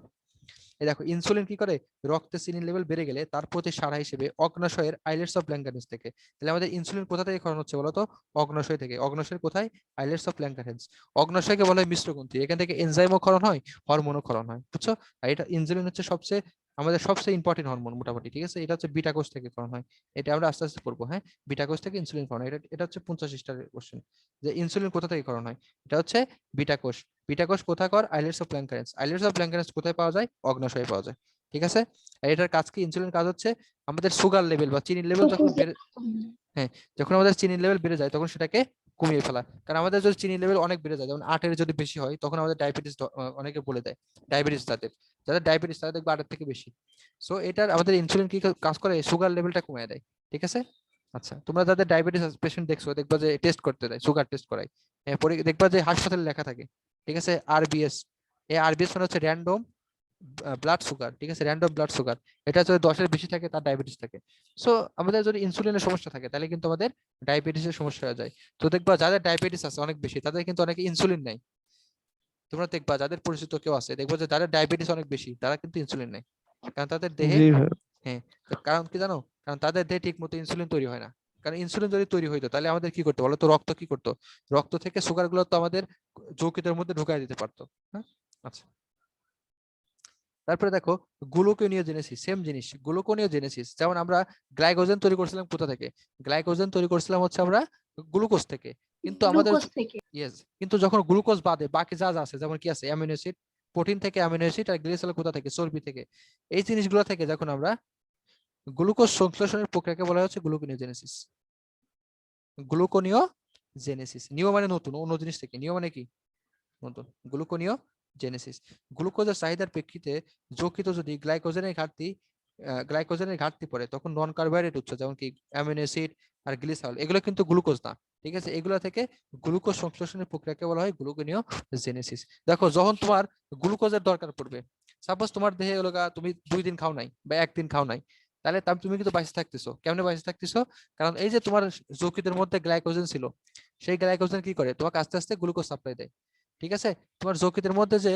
এই দেখো ইনসুলিন কি করে? রক্তে চিনির লেভেল বেড়ে গেলে তার প্রতি সাড়া হিসেবে অগ্নাশয়ের আইলেটস অফ ল্যাঙ্গারেন্স থেকে। তাহলে আমাদের ইনসুলিন কোথা থেকে ক্ষরণ হচ্ছে বলতো? অগ্নাশয় থেকে। অগ্নাশয়ের কোথায়? Islets of Langerhans. অগ্নাশয়কে বলা হয় মিশ্রগ্রন্থি, এখান থেকে এনজাইমও ক্ষরণ হয়, হরমোনও ক্ষরণ হয়, বুঝছো? আর এটা ইনসুলিন হচ্ছে সবচেয়ে আমাদের সবচেয়ে ইম্পর্টেন্ট হরমোন মোটামুটি, ঠিক আছে? এটা হচ্ছে বিটা কোষ থেকে ক্ষরণ হয়, এটা আমরা আস্তে আস্তে পড়বো। হ্যাঁ, বিটা কোষ থেকে ইনসুলিন ক্ষরণ হয়, এটা হচ্ছে 50 স্টারের কোশ্চেন, যে ইনসুলিন কোথা থেকে ক্ষরণ হয়? এটা হচ্ছে বিটা কোষ। বিটা কোষ কোথাকার? Islets of Langerhans. Islets of Langerhans কোথায় পাওয়া যায়? অগ্নাশয়ে পাওয়া যায়, ঠিক আছে? আর এটার কাজ কি, ইনসুলিন কাজ হচ্ছে আমাদের সুগার লেভেল বা চিনির লেভেল যখন বেড়ে, যখন আমাদের চিনির লেভেল বেড়ে যায় তখন সেটাকে কমিয়ে ফেলা। কারণ আমাদের যদি চিনির লেভেল অনেক বেড়ে যায়, যেমন 8 যদি বেশি হয়, তখন আমাদের ডায়াবেটিস অনেকে বলে দেয়। ডায়াবেটিস যাদের ডায়াবেটিস তাদের দেখবে 8 থেকে বেশি। সো এটার আমাদের ইনসুলিন কি কাজ করে, সুগার লেভেলটা কমিয়ে দেয়। ঠিক আছে? আচ্ছা, তোমরা যাদের ডায়াবেটিস পেশেন্ট দেখছো দেখবা যে টেস্ট করতে দেয়, সুগার টেস্ট করায়, এরপরে দেখবা যে হাসপাতালে লেখা থাকে, ঠিক আছে, আরবিএস। এই আরবিএস মানে হচ্ছে র্যান্ডম ব্লাড সুগার। ঠিক আছে, র্যান্ডম ব্লাড সুগার। এটা যদি 10-এর বেশি থাকে তার ডায়াবেটিস থাকে। সো আমাদের যদি ইনসুলিনের সমস্যা থাকে তাহলে কিন্তু আমাদের ডায়াবেটিসের সমস্যা হয়ে যায়। তো দেখবা যাদের ডায়াবেটিস আছে অনেক বেশি তাদের কিন্তু অনেকে ইনসুলিন নেয়। তোমরা দেখবা যাদের পরিচিত কেউ আছে, দেখবা যে যাদের ডায়াবেটিস অনেক বেশি তারা কিন্তু ইনসুলিন নেয়। কারণ তাদের দেহে, জি ভাই। হ্যাঁ, তো কারণ কি জানো, কারণ তাদের দেহে ঠিক মতো ইনসুলিন তৈরি হয় না। কারণ ইনসুলিন যদি তৈরি হইতো তাহলে আমাদের কি করতে বলো তো, রক্ত কি করতো, রক্ত থেকে সুগার গুলো তো আমাদের যকৃতের মধ্যে ঢুকাই দিতে পারতো। হ্যাঁ, আচ্ছা। তারপরে দেখো গ্লুকোনিওজেনেসিস, সেম জিনিস, গ্লুকোনিওজেনেসিস। যেমন আমরা গ্লাইকোজেন তৈরি করছিলাম কোথা থেকে, গ্লাইকোজেন তৈরি করছিলাম হচ্ছে আমরা গ্লুকোজ থেকে। কিন্তু আমাদের গ্লুকোজ থেকে। ইয়েস, কিন্তু যখন গ্লুকোজ বাদে বাকি যা যা আছে, যেমন কি আছে, অ্যামিনো অ্যাসিড, প্রোটিন থেকে অ্যামিনো অ্যাসিড, আর গ্লিসারল কোথা থেকে, চর্বি থেকে। এই জিনিসগুলো থেকে যখন আমরা গ্লুকোজ সংশ্লেষণের প্রক্রিয়াকে বলা হচ্ছে গ্লুকোনিওজেনেসিস। গ্লুকোনিওজেনেসিস, নিও মানে নতুন, অন্য জিনিস থেকে, নিও মানে কি নতুন, গ্লুকোনিওজেনেসিস। গ্লুকোজের চাহিদার প্রেক্ষিতে যকৃত যদি গ্লাইকোজেনের ঘাটতি পড়ে, তখন নন কার্বোহাইড্রেট উৎস যেমন কি অ্যামিনো অ্যাসিড আর গ্লিসারল, এগুলো কিন্তু গ্লুকোজ না। ঠিক আছে, এগুলো থেকে গ্লুকোজ সংশ্লেষণের প্রক্রিয়াকে বলা হয় গ্লুকোনিওজেনেসিস। দেখো যখন তোমার গ্লুকোজের দরকার পড়বে, সাপোজ তোমার দেহে হলো তুমি 2 দিন খাও নাই বা 1 দিন খাও নাই, তাহলে তুমি কিন্তু বাইসে থাকতেছো। কেমনে বাইসে থাকতেছো? কারণ এই যে তোমার যকৃতের মধ্যে গ্লাইকোজেন ছিল, সেই গ্লাইকোজেন কি করে, তোমাকে আস্তে আস্তে গ্লুকোজ সাপ্লাই দেয়। ঠিক আছে, তোমার যকৃতের মধ্যে যে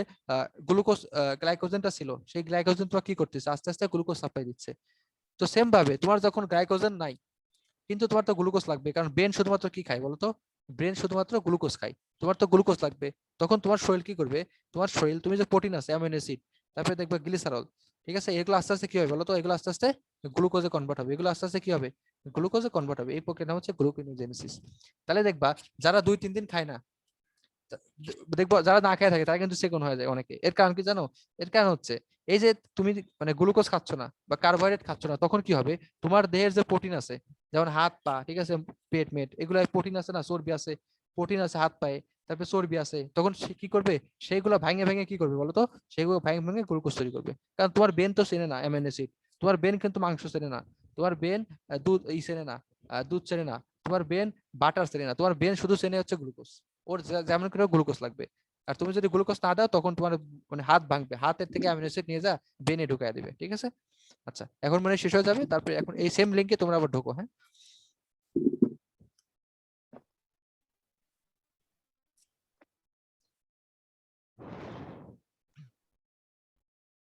গ্লুকোজ গ্লাইকোজেনটা ছিল, সেই গ্লাইকোজেন তোমার কি করতেছে, আস্তে আস্তে গ্লুকোজ সাপ্লাই দিচ্ছে। তো সেম ভাবে তোমার যখন গ্লাইকোজেন নাই, কিন্তু তোমার তো গ্লুকোজ লাগবে, কারণ ব্রেন শুধুমাত্র কি খায় বলতো, ব্রেন শুধুমাত্র গ্লুকোজ খায়, তোমার তো গ্লুকোজ লাগবে। তখন তোমার শরীর কি করবে, তোমার শরীর, তুমি যে প্রোটিন আছে, অ্যামিনো অ্যাসিড, তারপরে দেখবে গ্লিসারল, ঠিক আছে, এগুলো আস্তে আস্তে কি হবে বলতো, এগুলো আস্তে আস্তে গ্লুকোজে কনভার্ট হবে, এগুলো আস্তে আস্তে কি হবে, গ্লুকোজে কনভার্ট হবে। এই প্রক্রিয়াটা হচ্ছে গ্লুকোনিওজেনেসিস। তাহলে দেখবা যারা 2-3 দিন খায় না, দেখবো যারা না খেয়ে থাকে তারা কিন্তু সেকন হয়ে যায় অনেকে। এর কারণ কি জানো, এর কারণ হচ্ছে এই যে তুমি মানে গ্লুকোজ খাচ্ছ না বা কার্বোহাইড্রেট খাচ্ছ না, তখন কি হবে, তোমার দেহের যে প্রোটিন আছে, যেমন হাত পা, ঠিক আছে, পেট মেট, এগুলো প্রোটিন আছে না, চর্বি আছে, প্রোটিন আছে হাত পায়ে, তারপরে চর্বি আছে, তখন সে কি করবে, সেইগুলো ভাঙে ভেঙে কি করবে বলতো, সেগুলো ভাঙে ভেঙে গ্লুকোজ তৈরি করবে। কারণ তোমার ব্রেন তো চেনে না অ্যামিনো অ্যাসিড, তোমার ব্রেন কিন্তু মাংস চেনে না, তোমার ব্রেন দুধ চেনে না, দুধ চেনে না, তোমার ব্রেন বাটার চেনে না, তোমার ব্রেন শুধু চেনে হচ্ছে গ্লুকোজ। ওর যেমন করে গ্লুকোজ লাগবে। আর তুমি যদি গ্লুকোজ না দাও তখন তোমার মানে হাত ভাঙবে, হাতের থেকে অ্যামিনো অ্যাসিড নিয়ে যা ব্রেনে ঢুকায় দিবে। ঠিক আছে, আচ্ছা, এখন মানে শেষ হয়ে যাবে, তারপরে এখন এই সেম লিংকে তোমরা আবার ঢোকো। হ্যাঁ,